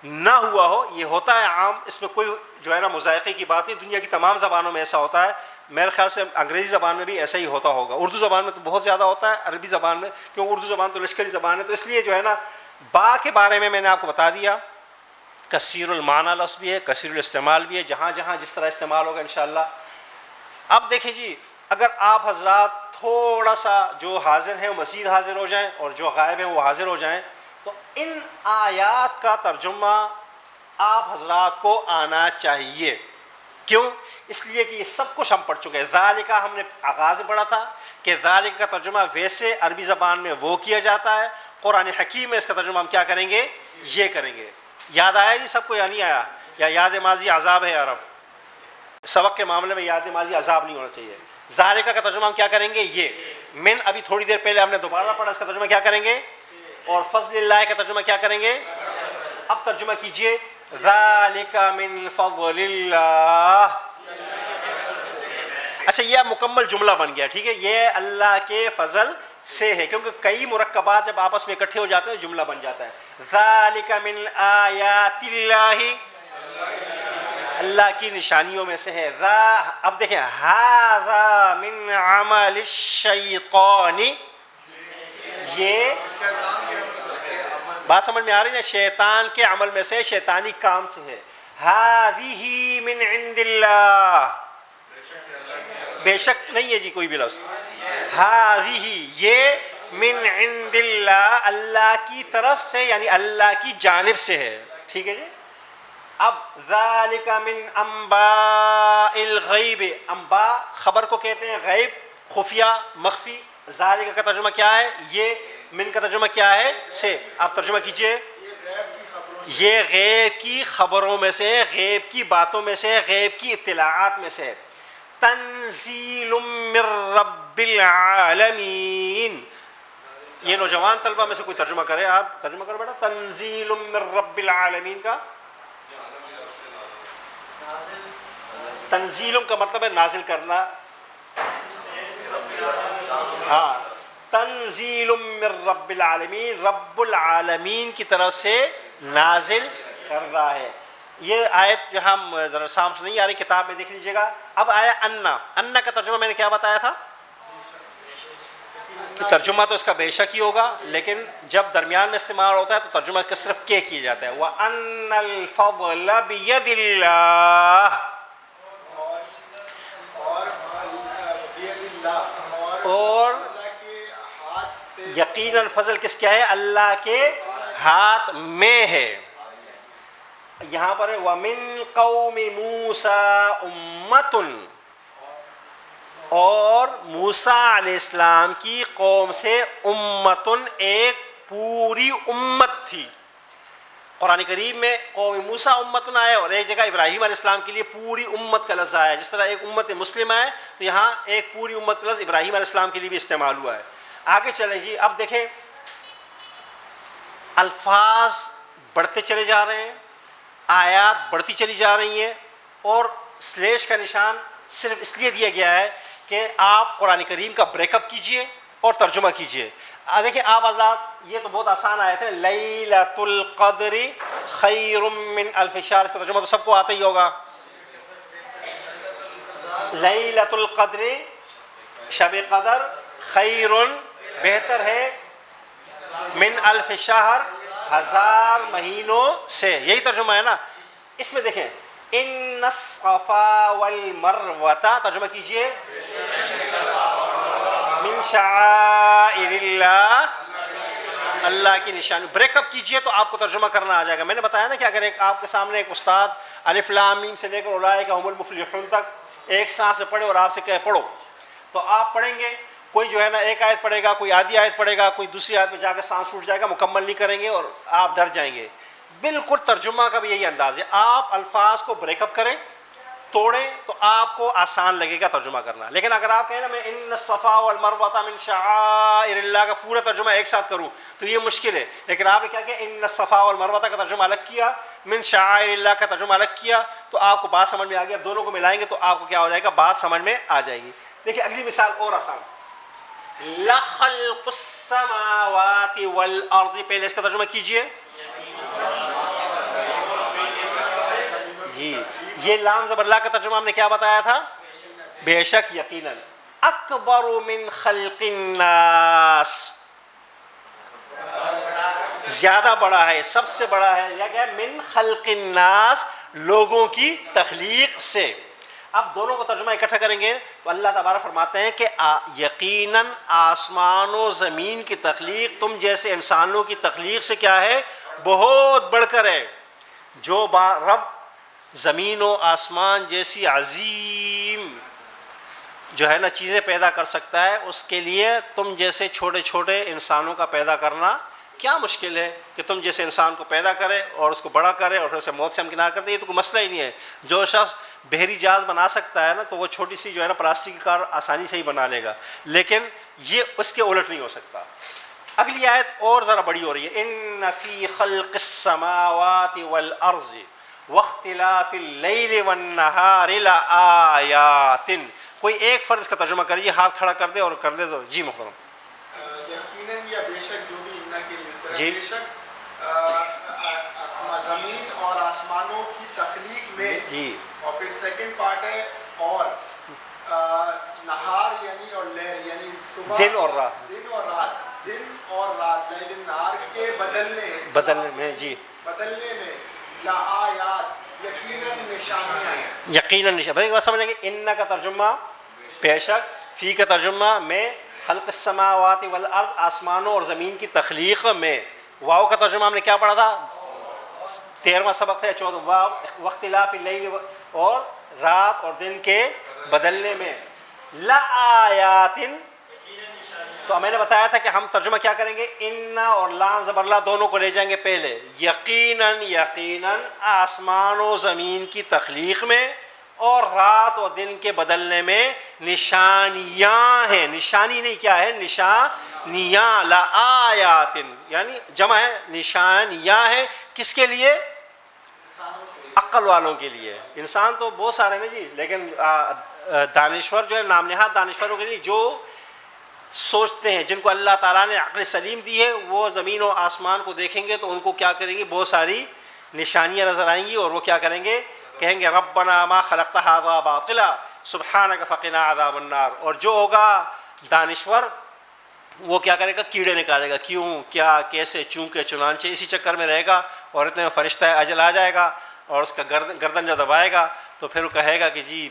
نہ ہوا ہو، یہ ہوتا ہے عام، اس میں کوئی جو ہے نا مذائقے کی بات نہیں، دنیا کی تمام زبانوں میں ایسا ہوتا ہے۔ میرے خیال سے انگریزی زبان میں بھی ایسا ہی ہوتا ہوگا، اردو زبان میں تو بہت زیادہ ہوتا ہے، عربی زبان میں کیونکہ اردو زبان تو لشکری زبان ہے، تو اس لیے جو ہے نا با کے بارے میں نے آپ کو بتا دیا، کثیر المعنی لفظ بھی ہے، کثیر الاستعمال بھی ہے، جہاں جہاں جس طرح استعمال ہوگا انشاءاللہ۔ اب دیکھیں جی، اگر آپ حضرات تھوڑا سا جو حاضر ہیں وہ مزید حاضر ہو جائیں اور جو غائب ہیں وہ حاضر ہو جائیں، تو ان آیات کا ترجمہ آپ حضرات کو آنا چاہیے۔ کیوں؟ اس لیے کہ یہ سب کچھ ہم پڑھ چکے ہیں۔ ذالکہ ہم نے آغاز میں پڑھا تھا کہ ذالکہ کا ترجمہ ویسے عربی زبان میں وہ کیا جاتا ہے، قرآن حکیم میں اس کا ترجمہ ہم کیا کریں گے؟ یہ کریں گے۔ یاد آیا جی سب کو یا نہیں آیا؟ یا یاد ماضی عذاب ہے عرب؟ سبق کے معاملے میں یاد ماضی عذاب نہیں ہونا چاہیے۔ ذالکہ کا ترجمہ ہم کیا کریں گے؟ یہ من، ابھی تھوڑی دیر پہلے ہم نے دوبارہ پڑھا، اس کا ترجمہ کیا کریں گے؟ اور فضل اللہ کا ترجمہ کیا کریں گے؟ اب ترجمہ کیجئے، ذالک من فضل اللہ۔ اچھا یہ مکمل جملہ بن گیا، ٹھیک ہے، یہ اللہ کے فضل سے ہے، کیونکہ کئی مرکبات جب آپس میں اکٹھے ہو جاتے ہیں جملہ بن جاتا ہے۔ ذالک من آیات اللہ، اللہ کی نشانیوں میں سے ہے۔ اب دیکھیں، ھذا من عمل الشیطان، یہ بات سمجھ میں آ رہی ہے؟ شیطان کے عمل میں سے، شیطانی کام سے ہے۔ ھذہ من عند اللہ، بے شک نہیں ہے جی کوئی بھی لفظ، ھذہ یہ من عند اللہ، اللہ کی طرف سے یعنی اللہ کی جانب سے ہے، ٹھیک ہے جی۔ اب ذالک من انباء الغیب، انباء خبر کو کہتے ہیں، غیب خفیہ مخفی۔ ذالک کا ترجمہ کیا ہے؟ یہ۔ من کا ترجمہ کیا ہے؟ سے۔ آپ ترجمہ کیجئے، یہ غیب کی خبروں میں سے، غیب کی باتوں میں سے، غیب کی اطلاعات میں سے۔ تنزیل من رب العالمین، یہ نوجوان طلبہ میں سے کوئی ترجمہ کرے، آپ ترجمہ کرو بیٹا، تنزیل من رب العالمین کا تنزیل کا مطلب ہے نازل کرنا. ہاں تنزیل من رب العالمین، رب العالمین کی طرف سے نازل کر رہا ہے. یہ آیت جو ہم ذرا سامنے نہیں آ رہی، کتاب میں دیکھ لیجئے گا. اب آیا انا کا ترجمہ میں نے کیا بتایا تھا کہ ترجمہ تو اس کا بے شک ہی ہوگا، لیکن جب درمیان میں استعمال ہوتا ہے تو ترجمہ اس کا صرف کے کیا جاتا ہے. وَأَنَّ الْفَضْلَ بِيَدِ اللَّهِ، اور یقیناً فضل کس کیا ہے؟ اللہ کے ہاتھ میں ہے. یہاں پر ہے وَمِن قَوْمِ مُوسَىٰ أُمَّةٌ، اور موسیٰ علیہ السلام کی قوم سے امتن، ایک پوری امت تھی. قرآن کریم میں قوم موسیٰ امتن آیا، اور ایک جگہ ابراہیم علیہ السلام کے لیے پوری امت کا لفظ آیا. جس طرح ایک امت مسلم ہے تو یہاں ایک پوری امت کا لفظ ابراہیم علیہ السلام کے لیے بھی استعمال ہوا ہے. آگے چلیں جی. اب دیکھیں الفاظ بڑھتے چلے جا رہے ہیں، آیات بڑھتی چلی جا رہی ہیں، اور سلیش کا نشان صرف اس لیے دیا گیا ہے کہ آپ قرآن کریم کا بریک اپ کیجئے اور ترجمہ کیجئے. دیکھیں آپ حضرات، یہ تو بہت آسان آیت ہے، لیلۃ القدر خیر من الف شہر. اس کا ترجمہ تو سب کو آتا ہی ہوگا. لیلۃ القدر، شب قدر، خیر بہتر ہے، من الف شہر، 1000 مہینوں سے. یہی ترجمہ ہے نا. اس میں دیکھیں ان الصفا والمروہ، ترجمہ کیجئے من شعائر اللہ، اللہ کی نشانی. بریک اپ کیجئے تو آپ کو ترجمہ کرنا آ جائے گا. میں نے بتایا نا کہ اگر آپ کے سامنے ایک استاد الف لام میم سے لے کر اولئک هم المفلحون تک ایک سانس سے پڑھے اور آپ سے کہے پڑھو، تو آپ پڑھیں گے. کوئی جو ہے نا ایک آیت پڑھے گا، کوئی آدھی آیت پڑھے گا، کوئی دوسری آیت میں جا کے سانس ٹوٹ جائے گا، مکمل نہیں کریں گے اور آپ ڈر جائیں گے. بالکل ترجمہ کا بھی یہی انداز ہے. آپ الفاظ کو بریک اپ کریں، توڑیں، تو آپ کو آسان لگے گا ترجمہ کرنا. لیکن اگر آپ کہیں نا میں ان الصفا والمروہ من شعائر اللہ کا پورا ترجمہ ایک ساتھ کروں تو یہ مشکل ہے. لیکن آپ نے کیا کہ ان الصفا والمروہ کا ترجمہ الگ کیا، من شعائر اللہ کا ترجمہ الگ کیا، تو آپ کو بات سمجھ میں آ گیا. دونوں کو ملائیں گے تو آپ کو کیا ہو جائے گا؟ بات سمجھ میں آ جائے گی. دیکھیں اگلی مثال اور آسان. لخلق السماوات والارض، پہلے اس کا ترجمہ کیجئے. جی یہ لام زبر لا کا ترجمہ ہم نے کیا بتایا تھا؟ بے شک، یقیناً. اکبر من خلق الناس، زیادہ بڑا ہے، سب سے بڑا ہے. یا کیا ہے؟ من خلق الناس، لوگوں کی تخلیق سے. اب دونوں کو ترجمہ اکٹھا کریں گے تو اللہ تبارک فرماتے ہیں کہ یقیناً آسمان و زمین کی تخلیق تم جیسے انسانوں کی تخلیق سے کیا ہے؟ بہت بڑھ کر ہے. جو رب زمین و آسمان جیسی عظیم جو ہے نا چیزیں پیدا کر سکتا ہے، اس کے لیے تم جیسے چھوٹے چھوٹے انسانوں کا پیدا کرنا کیا مشکل ہے کہ تم جیسے انسان کو پیدا کرے اور اس کو بڑا کرے اور پھر اسے موت سے ہمکنار کر دے. یہ تو کوئی مسئلہ ہی نہیں ہے. جو شخص بحری جہاز بنا سکتا ہے نا تو وہ چھوٹی سی جو ہے نا پلاسٹک کی کار آسانی سے ہی بنا لے گا، لیکن یہ اس کے الٹ نہیں ہو سکتا. اگلی آیت اور ذرا بڑی ہو رہی ہے. ان فی خلق السماوات والارض واختلاف اللیل والنہار لآیات. کوئی ایک فرد اس کا ترجمہ کریے، ہاتھ کھڑا کر دے اور کر دے تو. جی محترم. یقیناً یا بے شک، جو بھی ان کے لیے جی. بے شک زمین اور آسمانوں کی تخلیق میں. جی. اور پھر سیکنڈ پارٹ ہے اور نہار یعنی اور لیل یعنی صبح، دن اور رات، دن اور رات، دن اور رات، لیل نہار کے بدلنے میں جی بدلنے میں لآیات، یقیناً نشانیاں ہیں. یقیناً نشانیاں. بات سمجھ لیں گے. ان کا ترجمہ بے شک، فی کا ترجمہ میں، خلق السماوات والارض آسمانوں اور زمین کی تخلیق میں. واو کا ترجمہ ہم نے کیا پڑھا تھا؟ 13واں سبق ہے 14. واو واختلاف اللیل، اور رات اور دن کے بدلنے میں. لآیات، تو میں نے بتایا تھا کہ ہم ترجمہ کیا کریں گے؟ ان اور لام زبر لا دونوں کو لے جائیں گے پہلے. یقیناً، یقیناً آسمان و زمین کی تخلیق میں اور رات و دن کے بدلنے میں نشانیاں ہیں. نشانی نہیں، کیا ہے؟ نشانیاں. لآیات یعنی جمع ہے، نشانیاں ہیں. کس کے لیے؟ عقل والوں کے لیے. انسان تو بہت سارے ہیں جی, لیکن دانشور جو ہے نام نہاد دانشوروں کے لیے جو سوچتے ہیں, جن کو اللہ تعالیٰ نے عقل سلیم دی ہے, وہ زمین و آسمان کو دیکھیں گے تو ان کو کیا کریں گے, بہت ساری نشانیاں نظر آئیں گی, اور وہ کیا کریں گے, کہیں گے ربنا ما خلقت ھذا باطلا سبحانک فقنا عذاب النار. اور جو ہوگا دانشور وہ کیا کرے گا, کیڑے نکالے گا, کیوں, کیا, کیسے, چونکہ, چنانچہ, اسی چکر میں رہے گا, اور اتنے میں فرشتہ اجل آ جائے گا اور اس کا گردن جو دبائے گا تو پھر وہ کہے گا کہ جی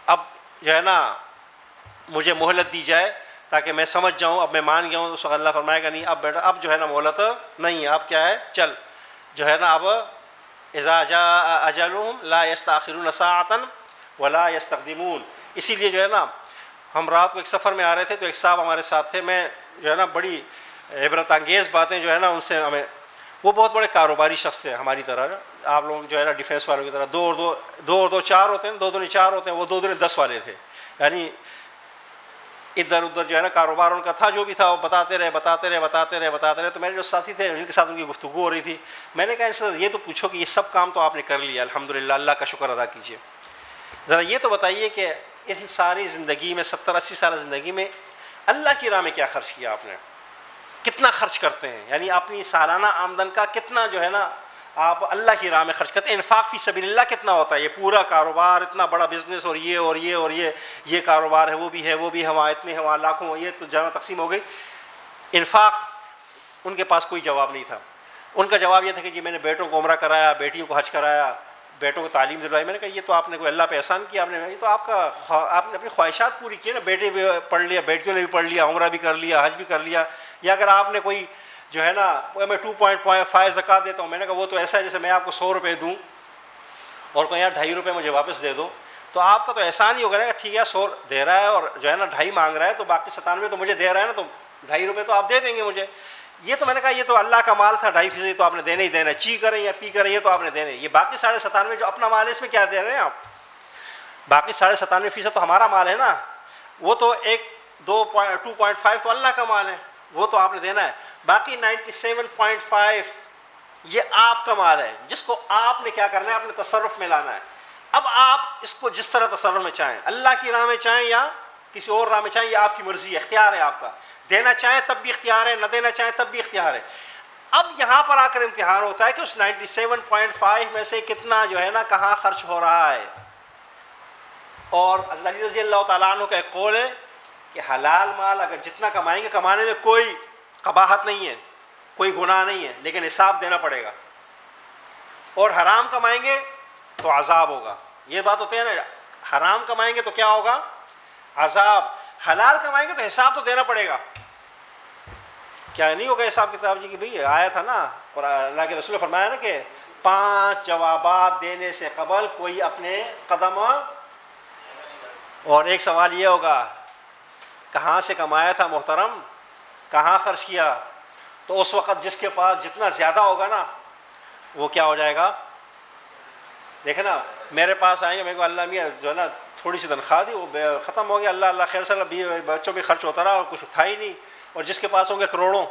اب جو ہے نا مجھے مہلت دی جائے تاکہ میں سمجھ جاؤں, اب میں مان گیا ہوں. تو اللہ فرمائے گا نہیں, اب بیٹا اب جو ہے نا مہلت نہیں ہے, اب کیا ہے, چل جو ہے نا اب اذا جاء اجلهم لا يستأخرون ساعة ولا يستقدمون. اسی لیے جو ہے نا ہم رات کو ایک سفر میں آ رہے تھے تو ایک صاحب ہمارے ساتھ تھے, میں جو ہے نا بڑی عبرت انگیز باتیں جو ہے نا ان سے ہمیں, وہ بہت بڑے کاروباری شخص تھے ہماری طرح, آپ لوگ جو ہے نا ڈیفینس والوں کی طرح دو اور دو چار ہوتے ہیں, دو دو چار ہوتے ہیں, وہ دو 10 والے تھے. یعنی ادھر ادھر جو ہے نا کاروبار ان کا تھا, جو بھی تھا وہ بتاتے رہے. تو میرے جو ساتھی تھے ان کے ساتھ ان کی گفتگو ہو رہی تھی. میں نے کہا ان سے یہ تو پوچھو کہ یہ سب کام تو آپ نے کر لیا الحمدللہ, اللہ کا شکر ادا کیجیے, ذرا یہ تو بتائیے کہ اس ساری زندگی میں 70-80 سال زندگی میں اللہ کی راہ میں کیا خرچ کیا آپ نے, کتنا خرچ کرتے ہیں, یعنی اپنی سالانہ آمدن کا کتنا جو ہے نا آپ اللہ کی راہ میں خرچ کرتے ہیں. انفاق فی سبیل اللہ کتنا ہوتا ہے, یہ پورا کاروبار اتنا بڑا بزنس اور یہ کاروبار ہے, وہ بھی ہے وہاں اتنے ہیں, وہاں لاکھوں, یہ تو جگہ تقسیم ہو گئی. انفاق ان کے پاس کوئی جواب نہیں تھا. ان کا جواب یہ تھا کہ جی میں نے بیٹوں کو عمرہ کرایا, بیٹیوں کو حج کرایا, بیٹوں کو تعلیم دلوائی. میں نے کہا یہ تو آپ نے کوئی اللہ پہ احسان کیا, آپ نے, یہ تو آپ نے اپنی خواہشات پوری کی نا, بیٹے بھی پڑھ لیا, بیٹیوں نے بھی پڑھ لیا, عمرہ بھی کر لیا, حج بھی کر لیا. یا اگر آپ نے کوئی جو ہے نا میں 2.5 زکوٰۃ دیتا ہوں, میں نے کہا وہ تو ایسا ہے جیسے میں آپ کو 100 روپے دوں اور کوئی یار 2.5 روپے مجھے واپس دے دو, تو آپ کا تو احسان ہی ہوگا نا, ٹھیک ہے 100 دے رہا ہے اور جو ہے نا 2.5 مانگ رہا ہے, تو باقی 97 تو مجھے دے رہا ہے نا, تو 2.5 روپے تو آپ دے دیں گے مجھے. یہ تو میں نے کہا یہ تو اللہ کا مال تھا, 2.5% تو آپ نے دینا ہی دینا, چی کریں یا پی کریں یہ تو آپ نے دینا. یہ باقی 97.5 جو اپنا مال ہے اس میں کیا دے رہے ہیں آپ, باقی 97% تو ہمارا مال ہے نا, وہ تو 2.5 تو اللہ کا مال ہے, وہ تو آپ نے دینا ہے. باقی 97.5 یہ آپ کا مال ہے جس کو آپ نے کیا کرنا ہے, اپنے تصرف میں لانا ہے. اب آپ اس کو جس طرح تصرف میں چاہیں, اللہ کی راہ میں چاہیں یا کسی اور راہ میں چاہیں, یہ آپ کی مرضی ہے, اختیار ہے آپ کا. دینا چاہیں تب بھی اختیار ہے, نہ دینا چاہیں تب بھی اختیار ہے. اب یہاں پر آ کر امتحان ہوتا ہے کہ اس 97.5 میں سے کتنا جو ہے نا کہاں خرچ ہو رہا ہے. اور حضرت علی رضی اللہ تعالیٰ عنہ کا ایک قول ہے کہ حلال مال اگر جتنا کمائیں گے, کمانے میں کوئی قباحت نہیں ہے, کوئی گناہ نہیں ہے, لیکن حساب دینا پڑے گا. اور حرام کمائیں گے تو عذاب ہوگا. یہ بات ہوتی ہے نا, حرام کمائیں گے تو کیا ہوگا, عذاب. حلال کمائیں گے تو حساب تو دینا پڑے گا. کیا نہیں ہوگا حساب کتاب جی, کہ بھئی آیا تھا نا, اور اللہ کے رسول نے فرمایا نا کہ 5 جوابات دینے سے قبل کوئی اپنے قدم, اور ایک سوال یہ ہوگا کہاں سے کمایا تھا محترم, کہاں خرچ کیا. تو اس وقت جس کے پاس جتنا زیادہ ہوگا نا وہ کیا ہو جائے گا. دیکھیں نا میرے پاس آئیں گے, میرے کو اللہ میاں جو ہے نا تھوڑی سی تنخواہ دی, وہ ختم ہو گیا, اللہ خیر سے بچوں پہ خرچ ہوتا رہا اور کچھ تھا ہی نہیں. اور جس کے پاس ہوں گے کروڑوں,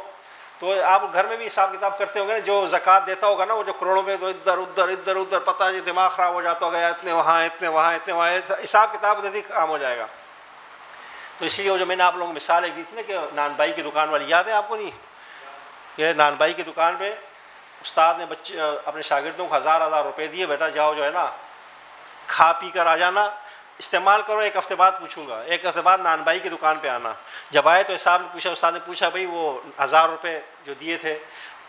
تو آپ گھر میں بھی حساب کتاب کرتے ہوں گے نا, جو زکوٰۃ دیتا ہوگا نا وہ جو کروڑوں پہ, تو ادھر ادھر پتہ نہیں دماغ خراب ہو جاتا ہوگا, اتنے وہاں اتنے وہاں اتنے وہاں, حساب کتاب دیتی کام ہو جائے گا. تو اس لیے وہ جو میں نے آپ لوگوں کو مثال ایک دی تھی نا کہ نان بھائی کی دکان والی, یاد ہے آپ کو نہیں, کہ نان بھائی کی دکان پہ استاد نے بچے اپنے شاگردوں کو 1000 روپے دیے, بیٹا جاؤ جو ہے نا کھا پی کر آ جانا, استعمال کرو, 1 ہفتے بعد پوچھوں گا, 1 ہفتے بعد نان بھائی کی دکان پہ آنا. جب آئے تو استاد نے پوچھا بھائی وہ 1000 روپے جو دیے تھے,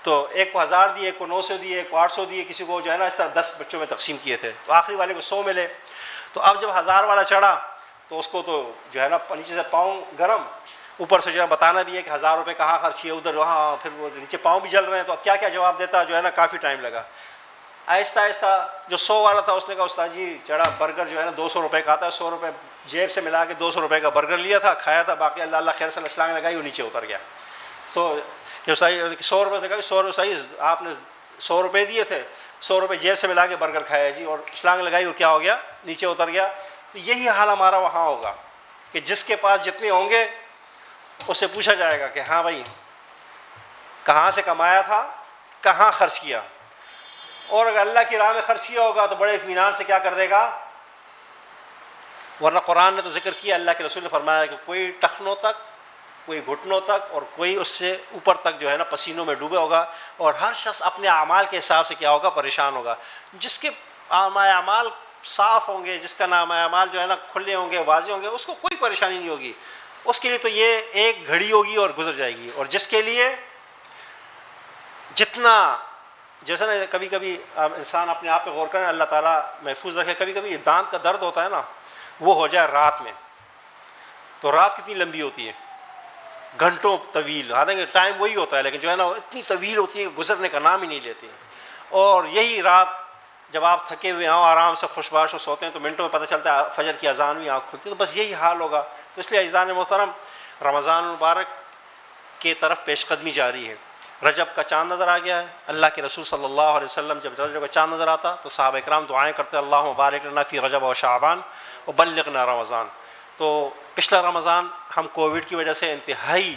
تو ایک کو 1000 دیے, ایک کو 900 دیے, ایک کو 800 دیے, کسی کو جو ہے نا اس طرح 10 بچوں میں تقسیم کیے تھے, تو آخری والے کو 100 ملے. تو اب جب 1000 والا چڑھا تو اس کو تو جو ہے نا نیچے سے پاؤں گرم, اوپر سے جو ہے بتانا بھی ہے کہ 1000 روپے کہاں خرچ کیے, ادھر وہاں, پھر وہ نیچے پاؤں بھی جل رہے ہیں. تو اب کیا کیا جواب دیتا جو ہے نا, کافی ٹائم لگا. آہستہ آہستہ جو 100 والا تھا اس نے کہا استاد جی چڑھا برگر جو ہے نا 200 روپے کا آتا ہے, 100 روپے جیب سے ملا کے 200 روپے کا برگر لیا تھا, کھایا تھا, باقی اللہ خیر سے چھلانگ لگائی, وہ نیچے اتر گیا. تو جو صحیح 100 روپے سے کہا 100 روپے صحیح, آپ نے 100 روپے دیے تھے, 100 روپے جیب سے ملا کے برگر کھایا جی, اور چھلانگ لگائی, وہ کیا ہو گیا, نیچے اتر گیا. تو یہی حال ہمارا وہاں ہوگا کہ جس کے پاس جتنے ہوں گے اس سے پوچھا جائے گا کہ ہاں بھائی کہاں سے کمایا تھا, کہاں خرچ کیا. اور اگر اللہ کی راہ میں خرچ کیا ہوگا تو بڑے اطمینان سے کیا کر دے گا. ورنہ قرآن نے تو ذکر کیا, اللہ کے رسول نے فرمایا کہ کوئی ٹخنوں تک, کوئی گھٹنوں تک اور کوئی اس سے اوپر تک جو ہے نا پسینوں میں ڈوبے ہوگا, اور ہر شخص اپنے اعمال کے حساب سے کیا ہوگا, پریشان ہوگا. جس کے اعمال صاف ہوں گے, جس کا نام اعمال جو ہے نا کھلے ہوں گے, واضح ہوں گے, اس کو کوئی پریشانی نہیں ہوگی. اس کے لیے تو یہ ایک گھڑی ہوگی اور گزر جائے گی. اور جس کے لیے جتنا, جیسا نا کبھی کبھی انسان اپنے آپ پہ غور کرے, اللہ تعالیٰ محفوظ رکھے, کبھی کبھی دانت کا درد ہوتا ہے نا, وہ ہو جائے رات میں, تو رات کتنی لمبی ہوتی ہے, گھنٹوں طویل, حالانکہ ٹائم وہی ہوتا ہے لیکن جو ہے نا اتنی طویل ہوتی ہے کہ گزرنے کا نام ہی نہیں لیتی. اور یہی رات جب آپ تھکے ہوئے ہوں, آرام سے خوش باش ہو سوتے ہیں, تو منٹوں میں پتہ چلتا ہے فجر کی اذان ہوئی, آنکھ کھلتی ہے. تو بس یہی حال ہوگا. تو اس لیے عزیزان محترم, رمضان المبارک کی طرف پیش قدمی جاری ہے. رجب کا چاند نظر آ گیا ہے. اللہ کے رسول صلی اللہ علیہ وسلم جب رجب کا چاند نظر آتا تو صحابہ اکرام دعائیں کرتے, اللہم بارک لنا فی رجب و شعبان و بلغنا رمضان. تو پچھلا رمضان ہم کووڈ کی وجہ سے انتہائی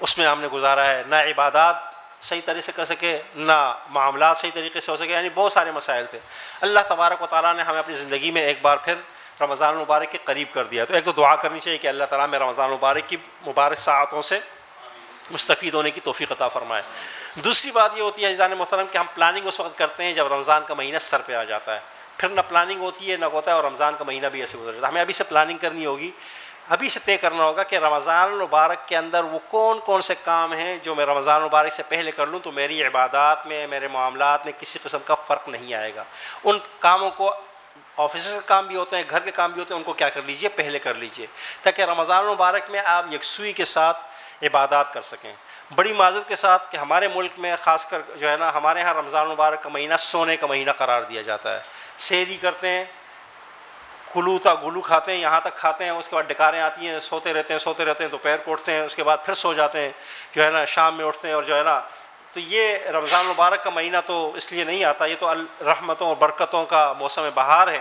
اس میں ہم نے گزارا ہے, نہ عبادات صحیح طریقے سے کر سکے, نہ معاملات صحیح طریقے سے ہو سکے, یعنی بہت سارے مسائل تھے. اللہ تبارک و تعالیٰ نے ہمیں اپنی زندگی میں ایک بار پھر رمضان المبارک کے قریب کر دیا. تو ایک تو دعا کرنی چاہیے کہ اللہ تعالیٰ میں رمضان المبارک کی مبارک ساعتوں سے مستفید ہونے کی توفیق عطا فرمائے. دوسری بات یہ ہوتی ہے عزیزان محترم کہ ہم پلاننگ اس وقت کرتے ہیں جب رمضان کا مہینہ سر پہ آ جاتا ہے, پھر نہ پلاننگ ہوتی ہے نہ ہوتا ہے, اور رمضان کا مہینہ بھی ایسے گزر جاتا ہے. ہمیں ابھی سے پلاننگ کرنی ہوگی, ابھی سے طے کرنا ہوگا کہ رمضان المبارک کے اندر وہ کون کون سے کام ہیں جو میں رمضان المبارک سے پہلے کر لوں تو میری عبادات میں, میرے معاملات میں کسی قسم کا فرق نہیں آئے گا. ان کاموں کو, آفس کے کام بھی ہوتے ہیں, گھر کے کام بھی ہوتے ہیں, ان کو کیا کر لیجئے, پہلے کر لیجئے, تاکہ رمضان المبارک میں آپ یکسوئی کے ساتھ عبادات کر سکیں. بڑی معذرت کے ساتھ کہ ہمارے ملک میں خاص کر جو ہے نا, ہمارے ہاں رمضان المبارک کا مہینہ سونے کا مہینہ قرار دیا جاتا ہے. سحری کرتے ہیں, گلو کھاتے ہیں, یہاں تک کھاتے ہیں, اس کے بعد ڈکاریں آتی ہیں, سوتے رہتے ہیں, دوپہر کو اٹھتے ہیں, اس کے بعد پھر سو جاتے ہیں, جو ہے نا شام میں اٹھتے ہیں, اور جو ہے نا, تو یہ رمضان المبارک کا مہینہ تو اس لیے نہیں آتا, یہ تو رحمتوں اور برکتوں کا موسم بہار ہے.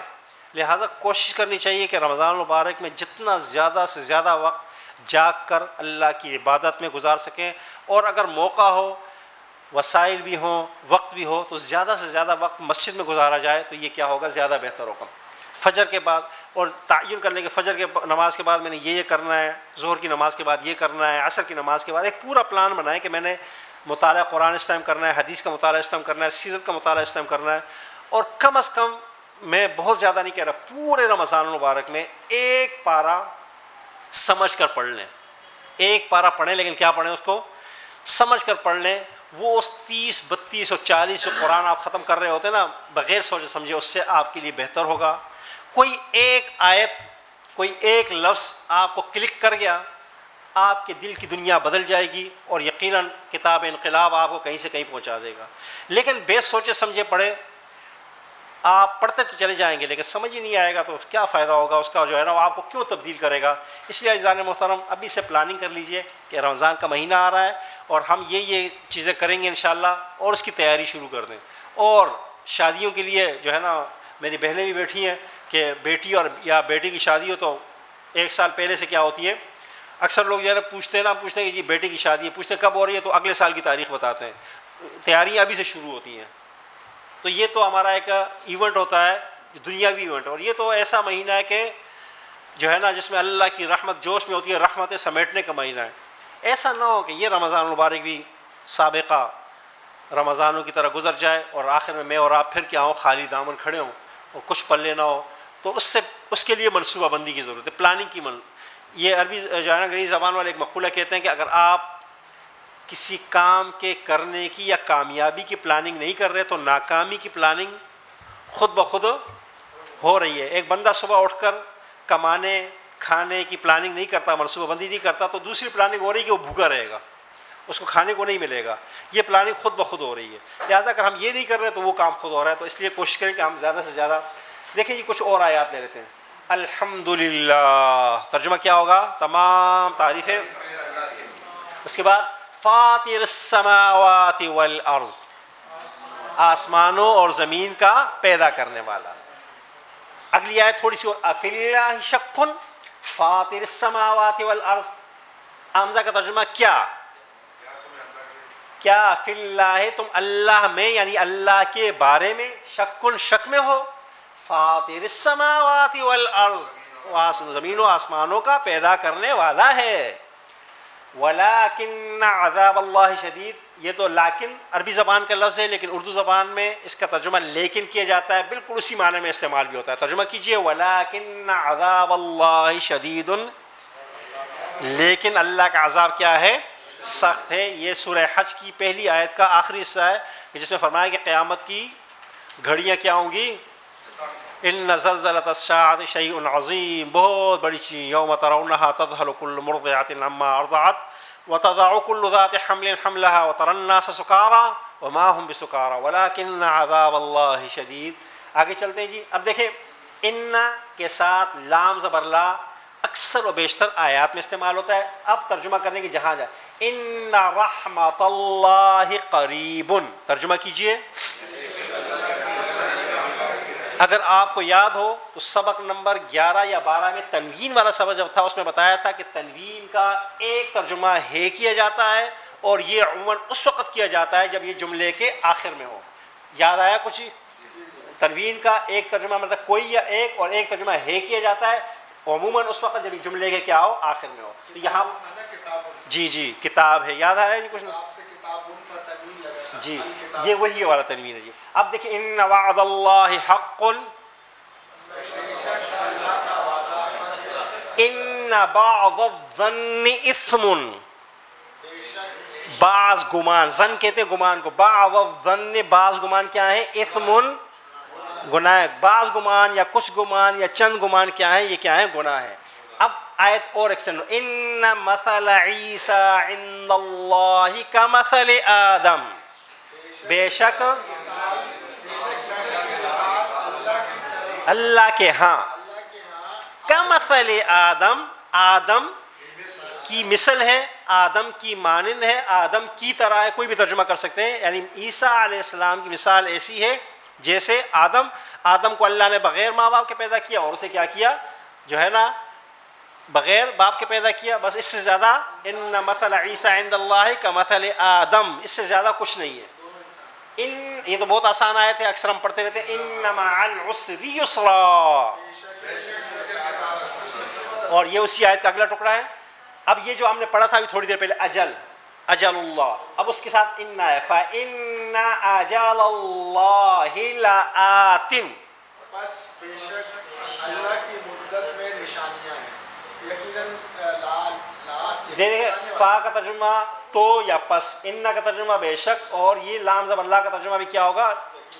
لہٰذا کوشش کرنی چاہیے کہ رمضان المبارک میں جتنا زیادہ سے زیادہ وقت جاگ کر اللہ کی عبادت میں گزار سکیں, اور اگر موقع ہو, وسائل بھی ہوں, وقت بھی ہو, تو زیادہ سے زیادہ وقت مسجد میں گزارا جائے تو یہ کیا ہوگا, زیادہ بہتر ہوگا. فجر کے بعد, اور تعین کر لیں کہ فجر کے نماز کے بعد میں نے یہ کرنا ہے, ظہر کی نماز کے بعد یہ کرنا ہے, عصر کی نماز کے بعد ایک پورا پلان بنائیں کہ میں نے مطالعہ قرآن اس ٹائم کرنا ہے, حدیث کا مطالعہ اس ٹائم کرنا ہے, سیرت کا مطالعہ اس ٹائم کرنا ہے. اور کم از کم, میں بہت زیادہ نہیں کہہ رہا, پورے رمضان المبارک میں ایک پارہ سمجھ کر پڑھ لیں. ایک پارہ پڑھیں, لیکن کیا پڑھیں, اس کو سمجھ کر پڑھ لیں. وہ اس 30, 32 اور 40 جو قرآن آپ ختم کر رہے ہوتے ہیں نا بغیر سوچے سمجھے, اس سے آپ کے لیے بہتر ہوگا. کوئی ایک آیت, کوئی ایک لفظ آپ کو کلک کر گیا, آپ کے دل کی دنیا بدل جائے گی, اور یقیناً کتاب انقلاب آپ کو کہیں سے کہیں پہنچا دے گا. لیکن بے سوچے سمجھے پڑھے, آپ پڑھتے تو چلے جائیں گے لیکن سمجھ ہی نہیں آئے گا, تو کیا فائدہ ہوگا اس کا, جو ہے نا وہ آپ کو کیوں تبدیل کرے گا. اس لیے عزیزان محترم ابھی سے پلاننگ کر لیجئے کہ رمضان کا مہینہ آ رہا ہے, اور ہم یہ چیزیں کریں گے انشاءاللہ, اور اس کی تیاری شروع کر دیں. اور شادیوں کے لیے جو ہے نا, میری بہنیں بھی بیٹھی ہیں کہ بیٹی اور یا بیٹی کی شادی ہو تو 1 سال پہلے سے کیا ہوتی ہے, اکثر لوگ جو ہے نا پوچھتے ہیں کہ جی بیٹی کی شادی ہے, پوچھتے ہیں کب ہو رہی ہے, تو اگلے سال کی تاریخ بتاتے ہیں. تیاریاں ابھی سے شروع ہوتی ہیں. تو یہ تو ہمارا ایک ایونٹ ہوتا ہے, دنیاوی ایونٹ, اور یہ تو ایسا مہینہ ہے کہ جو ہے نا جس میں اللہ کی رحمت جوش میں ہوتی ہے, رحمتیں سمیٹنے کا مہینہ ہے. ایسا نہ ہو کہ یہ رمضان المبارک بھی سابقہ رمضانوں کی طرح گزر جائے, اور آخر میں اور آپ پھر کیا ہوں, خالی دامن کھڑے ہوں اور کچھ پلے نہ ہو. تو اس کے لیے منصوبہ بندی کی ضرورت ہے, پلاننگ کی. یہ عربی جو ہے نا انگریزی زبان والے ایک مقولہ کہتے ہیں کہ اگر آپ کسی کام کے کرنے کی یا کامیابی کی پلاننگ نہیں کر رہے تو ناکامی کی پلاننگ خود بخود ہو رہی ہے. ایک بندہ صبح اٹھ کر کمانے کھانے کی پلاننگ نہیں کرتا, منصوبہ بندی نہیں کرتا, تو دوسری پلاننگ ہو رہی ہے کہ وہ بھوکا رہے گا, اس کو کھانے کو نہیں ملے گا. یہ پلاننگ خود بخود ہو رہی ہے. لہٰذا اگر ہم یہ نہیں کر رہے تو وہ کام خود ہو رہا ہے. تو اس لیے کوشش کریں کہ ہم زیادہ سے زیادہ دیکھیں. جی کچھ اور آیات لے لیتے ہیں. الحمدللہ ترجمہ کیا ہوگا, تمام تعریفیں. اس کے بعد فاطر السماوات والارض, آسمانوں اور زمین کا پیدا کرنے والا. اگلی آیت تھوڑی سی اور, افی اللہ شک فاطر السماوات والارض. حمزہ کا ترجمہ کیا, کیا فی اللہ تم اللہ میں یعنی اللہ کے بارے میں شک میں ہو؟ فاطر السماوات والارض، زمین و آسمانوں کا پیدا کرنے والا ہے. ولیکن عذاب اللہ شدید، یہ تو لیکن عربی زبان کا لفظ ہے، لیکن اردو زبان میں اس کا ترجمہ لیکن کیا جاتا ہے، بالکل اسی معنی میں استعمال بھی ہوتا ہے. ترجمہ کیجئے ولیکن عذاب اللہ شدید، لیکن اللہ کا عذاب کیا ہے؟ سخت ہے. یہ سورہ حج کی پہلی آیت کا آخری حصہ ہے جس میں فرمایا کہ قیامت کی گھڑیاں کیا ہوں گی؟ ان زلزلۃ الساعۃ شیء عظیم، بہت بڑی چیز. یوم ترونها تذهل كل مرضعة عما ارضعت وتضع كل ذات حمل حملها وترى الناس سكارى وما هم بسكارى ولكن عذاب الله شدید. آگے چلتے ہیں جی. اب دیکھیں ان کے ساتھ لام زبر لا اکثر و بیشتر آیات میں استعمال ہوتا ہے. اب ترجمہ کرنے کی جہاں جائے، ان رحمت اللہ قریب، ترجمہ کیجئے. اگر آپ کو یاد ہو تو سبق نمبر 11 یا 12 میں تنوین والا سبق جب تھا، اس میں بتایا تھا کہ تنوین کا ایک ترجمہ ہے کیا جاتا ہے، اور یہ عموماً اس وقت کیا جاتا ہے جب یہ جملے کے آخر میں ہو. یاد آیا کچھ؟ تنوین کا ایک ترجمہ مطلب کوئی یا ایک، اور ایک ترجمہ ہے کیا جاتا ہے عموماً اس وقت جب یہ جملے کے کیا ہو؟ آخر میں ہو. تو یہاں جی کتاب ہے. یاد آیا جی کچھ؟ جی یہ وہی والا تنوین ہے جی. اب دیکھیں ان وعد اللہ حق، ان بعض الظن اثم، بعض گمان، ظن کہتے ہیں گمان کو، بعض الظن بعض گمان کیا ہے؟ اثم گناہ. بعض گمان یا کچھ گمان یا چند گمان کیا ہے؟ یہ کیا ہے؟ گناہ ہے. اب آیت اور ایکسٹینڈ، ان مثل عیسیٰ عند اللہ کمثل آدم، بے شک اللہ کے ہاں کمثل آدم، آدم کی مثل ہے، آدم کی مانند ہے، آدم کی طرح ہے، کوئی بھی ترجمہ کر سکتے ہیں. یعنی عیسیٰ علیہ السلام کی مثال ایسی ہے جیسے آدم کو اللہ نے بغیر ماں باپ کے پیدا کیا، اور اسے کیا کیا؟ جو ہے نا بغیر باپ کے پیدا کیا. بس اس سے زیادہ ان مثل عیسیٰ عند اللہ کمثل آدم، اس سے زیادہ کچھ نہیں ہے. یہ تو بہت آسان آیت ہے، اکثر ہم پڑھتے رہتے ہیں ان مع العسر یسرا، اور یہ اسی آیت کا اگلا ٹکڑا ہے. اب یہ جو ہم نے پڑھا تھا ابھی تھوڑی دیر پہلے، اجل اللہ، اب اس کے ساتھ ان ہے، فإن اجل اللہ لآت، بس بے شک اللہ کی مدت میں نشانیاں ہیں. یقیناً دیکھیں فا کا ترجمہ تو یا پس، ان کا ترجمہ بے شک، اور یہ لام زبر اللہ کا ترجمہ بھی کیا ہوگا؟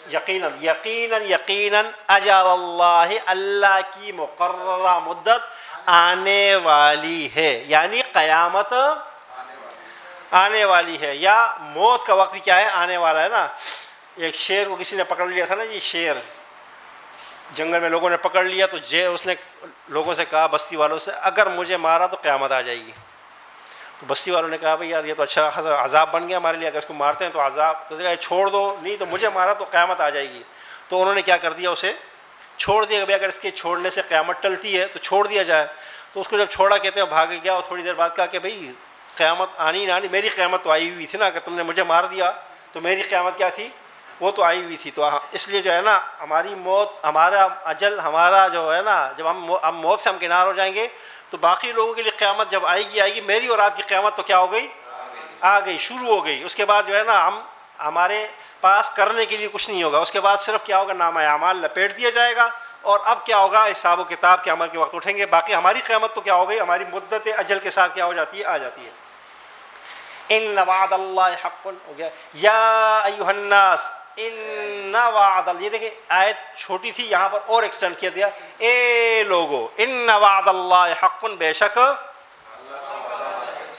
یقیناً. یقیناً اجل اللہ، اللہ کی مقررہ مدت آنے والی ہے، یعنی قیامت آنے والی ہے، یا موت کا وقت بھی کیا ہے؟ آنے والا ہے نا. ایک شیر کو کسی نے پکڑ لیا تھا نا جی، شیر جنگل میں لوگوں نے پکڑ لیا، تو اس نے لوگوں سے کہا، بستی والوں سے، اگر مجھے مارا تو قیامت آ جائے گی. تو بستی والوں نے کہا بھائی یار یہ تو اچھا خاصا عذاب بن گیا ہمارے لیے، اگر اس کو مارتے ہیں تو عذاب، تو کہا چھوڑ دو، نہیں تو مجھے مارا تو قیامت آ جائے گی. تو انہوں نے کیا کر دیا؟ اسے چھوڑ دیا کہ بھائی اگر اس کے چھوڑنے سے قیامت ٹلتی ہے تو چھوڑ دیا جائے. تو اس کو جب چھوڑا کہتے ہیں بھاگ گیا، اور تھوڑی دیر بعد کہا کہ بھائی قیامت آنی نہ آنی، میری قیامت تو آئی ہوئی تھی نا، کہ تم نے مجھے مار دیا تو میری قیامت کیا تھی؟ وہ تو آئی ہوئی تھی. تو اس لیے جو ہے نا ہماری موت، ہمارا اجل، ہمارا جو ہے نا جب ہم موت سے ہم کنار ہو جائیں گے تو باقی لوگوں کے لیے قیامت جب آئے گی، میری اور آپ کی قیامت تو کیا ہو گئی؟ آ گئی، شروع ہو گئی. اس کے بعد جو ہے نا ہمارے پاس کرنے کے لیے کچھ نہیں ہوگا. اس کے بعد صرف کیا ہوگا؟ نامہ اعمال لپیٹ دیا جائے گا، اور اب کیا ہوگا؟ حساب و کتاب کے عمل کے وقت اٹھیں گے. باقی ہماری قیامت تو کیا ہو گئی؟ ہماری مدت اجل کے ساتھ کیا ہو جاتی ہے؟ آ جاتی ہے. ان وعد اللہ حق، ہو گیا. یا ایھا الناس ان وعد اللہ، یہ دیکھیں آیت چھوٹی تھی، یہاں پر اور ایکسٹینڈ کیا دیا، اے لوگو ان وعد اللہ حق، بے شک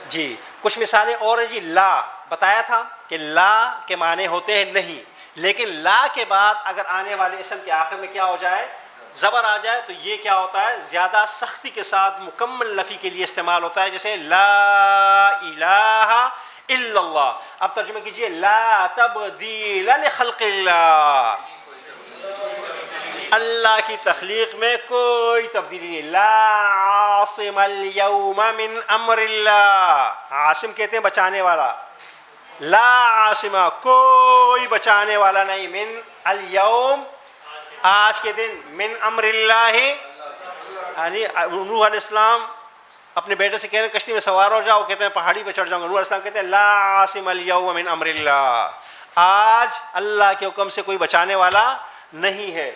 جی. کچھ مثالیں اور ہیں جی. لا بتایا تھا کہ لا کے معنی ہوتے ہیں نہیں، لیکن لا کے بعد اگر آنے والے اسم کے آخر میں کیا ہو جائے؟ زبر آ جائے، تو یہ کیا ہوتا ہے؟ زیادہ سختی کے ساتھ مکمل نفی کے لیے استعمال ہوتا ہے، جیسے لا الہ الا اللہ. اب ترجمہ کیجئے، لا تبدیل لخلق اللہ، اللہ کی تخلیق میں کوئی تبدیلی نہیں. لا عاصم اليوم من امر اللہ، عاصم کہتے ہیں بچانے والا، لا عاصمہ کوئی بچانے والا نہیں، من الیوم آج کے دن، من امر اللہ یعنی نوح علیہ السلام اپنے بیٹے سے کہہ رہے ہیں کشتی میں سوار ہو جاؤ، کہتے ہیں پہاڑی پہ چڑھ جاؤں گا، نوح علیہ السلام کہتے ہیں لا عاصم الیوم من امر اللہ، آج اللہ کے حکم سے کوئی بچانے والا نہیں ہے۔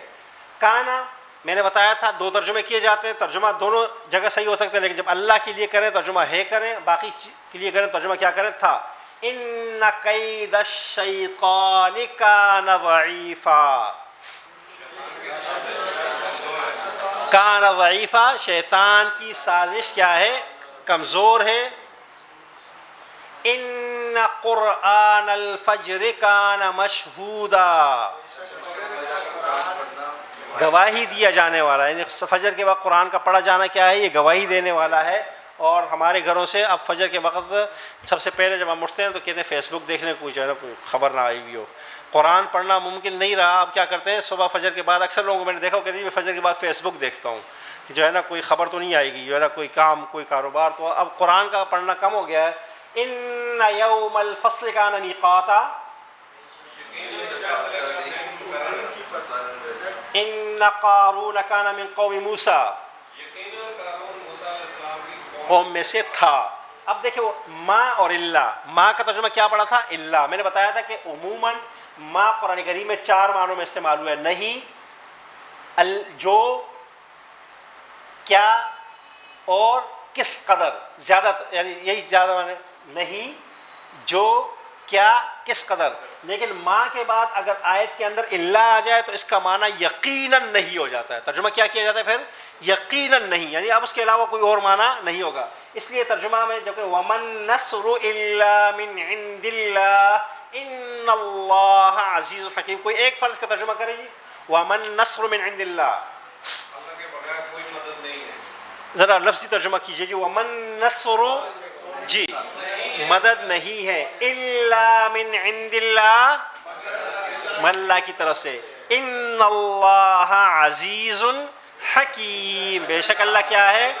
کانا میں نے بتایا تھا دو ترجمے کیے جاتے ہیں، ترجمہ دونوں جگہ صحیح ہو سکتا ہے، لیکن جب اللہ کے لیے کریں ترجمہ ہے کریں، باقی کے لیے کریں ترجمہ کیا کریں تھا۔ ان کید الشیطان کان ضعیفا، کان ضعیفا شیطان کی سازش کیا ہے؟ کمزور ہے۔ ان قرآن الفجر کان مشہودا، گواہی دیا جانے والا، یعنی فجر کے وقت قرآن کا پڑھا جانا کیا ہے؟ یہ گواہی دینے والا ہے۔ اور ہمارے گھروں سے اب فجر کے وقت سب سے پہلے جب ہم اٹھتے ہیں تو کہتے ہیں فیس بک دیکھ لیں، کوئی جو ہے نا کوئی خبر نہ آئی ہوئی ہو۔ قرآن پڑھنا ممکن نہیں رہا، اب کیا کرتے ہیں صبح فجر کے بعد، اکثر لوگوں کو میں نے دیکھا کہتے ہیں میں فجر کے بعد فیس بک دیکھتا ہوں کہ جو ہے نا کوئی خبر تو نہیں آئے گی، جو ہے نا کوئی کام کوئی کاروبار، تو اب قرآن کا پڑھنا کم ہو گیا ہے۔ ان یوم الفصل کان میقاتا، ان قارون کان من قوم موسیٰ، قوم میں سے تھا۔ اب دیکھیں ما اور اللہ، ما کا ترجمہ کیا پڑا تھا؟ اللہ۔ میں نے بتایا تھا کہ عموماً ما قرآن کریم میں 4 معنوں میں استعمال ہوا ہے، نہیں، جو، کیا اور کس قدر، زیادہ یعنی یہی زیادہ معنی، نہیں، جو، کیا، کس قدر۔ لیکن ما کے بعد اگر آیت کے اندر اللہ آ جائے تو اس کا معنی یقیناً نہیں ہو جاتا ہے۔ ترجمہ کیا کیا جاتا ہے پھر؟ یقیناً نہیں، یعنی اب اس کے علاوہ کوئی اور معنی نہیں ہوگا۔ اس لیے ترجمہ میں جب کہ وَمَن نَصْرُ إِلَّا مِنْ عِنْدِ اللَّهِ إِنَّ اللَّهَ عَزِيزٌ حَكِيمٌ، کوئی ایک فرض کا ترجمہ کرے جی، وَمَن نَصْرُ مِنْ عِنْدِ اللَّهِ، اللہ کے بغیر کوئی مدد نہیں ہے۔ ذرا لفظی ترجمہ کیجئے جی، وَمَن نَصْرُ، جی مدد نہیں ہے، إِلَّا مِنْ عِنْدِ اللَّهِ، اللہ کی طرف سے، إِنَّ اللَّهَ عَزِيزٌ حکیم، بے شک اللہ کیا ہے؟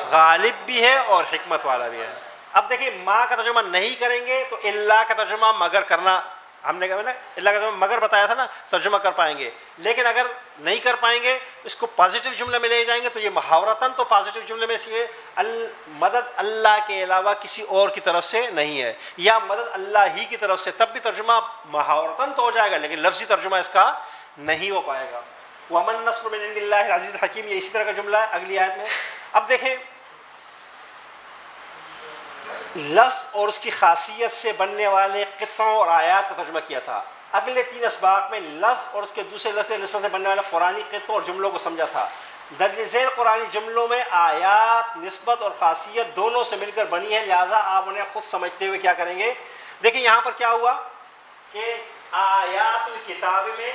غالب بھی ہے اور حکمت والا بھی ہے۔ اب دیکھیں ما کا ترجمہ نہیں کریں گے تو اللہ کا ترجمہ مگر کرنا، ہم نے کہا نا اللہ کا ترجمہ مگر بتایا تھا نا، ترجمہ کر پائیں گے، لیکن اگر نہیں کر پائیں گے اس کو پازیٹیو جملے میں لے جائیں گے تو یہ محاورتاً تو پازیٹیو جملے میں یہ مدد اللہ کے علاوہ کسی اور کی طرف سے نہیں ہے، یا مدد اللہ ہی کی طرف سے، تب بھی ترجمہ محاورتاً تو ہو جائے گا لیکن لفظی ترجمہ اس کا نہیں ہو پائے گا۔ وَمَن نَصْرُ مِنْ عِنْدِ اللَّهِ الْعَزِيزِ الْحَكِيمِ، یہ اسی طرح کا جملہ ہے اگلی آیت میں۔ اب دیکھیں لفظ اور اس کی خاصیت سے بننے والے قطعوں اور آیات کا ترجمہ کیا تھا، اگلے 3 اسباق میں لفظ اور اس کے دوسرے لفظ نسبت سے بننے والے قرآنی قطعوں اور جملوں کو سمجھا تھا۔ درج ذیل قرآنی جملوں میں آیات، نسبت اور خاصیت دونوں سے مل کر بنی ہے، لہٰذا آپ انہیں خود سمجھتے ہوئے کیا کریں گے۔ دیکھیں یہاں پر کیا ہوا کہ آیات الکتاب میں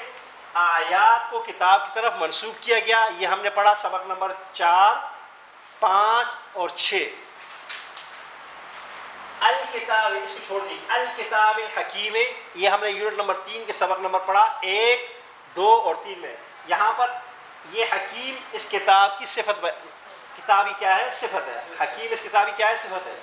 آیات کو کتاب کی طرف منسوب کیا گیا، یہ ہم نے پڑھا سبق نمبر 4، 5 اور 6۔ الکتاب، اس کو چھوڑ دی، الکتاب الحکیم، یہ ہم نے یونٹ نمبر 3 کے سبق نمبر پڑھا 1، 2 اور 3 میں۔ یہاں پر یہ حکیم اس کتاب کی صفت، کتابی کیا ہے؟ صفت ہے، حکیم اس کتابی کیا ہے؟ صفت ہے۔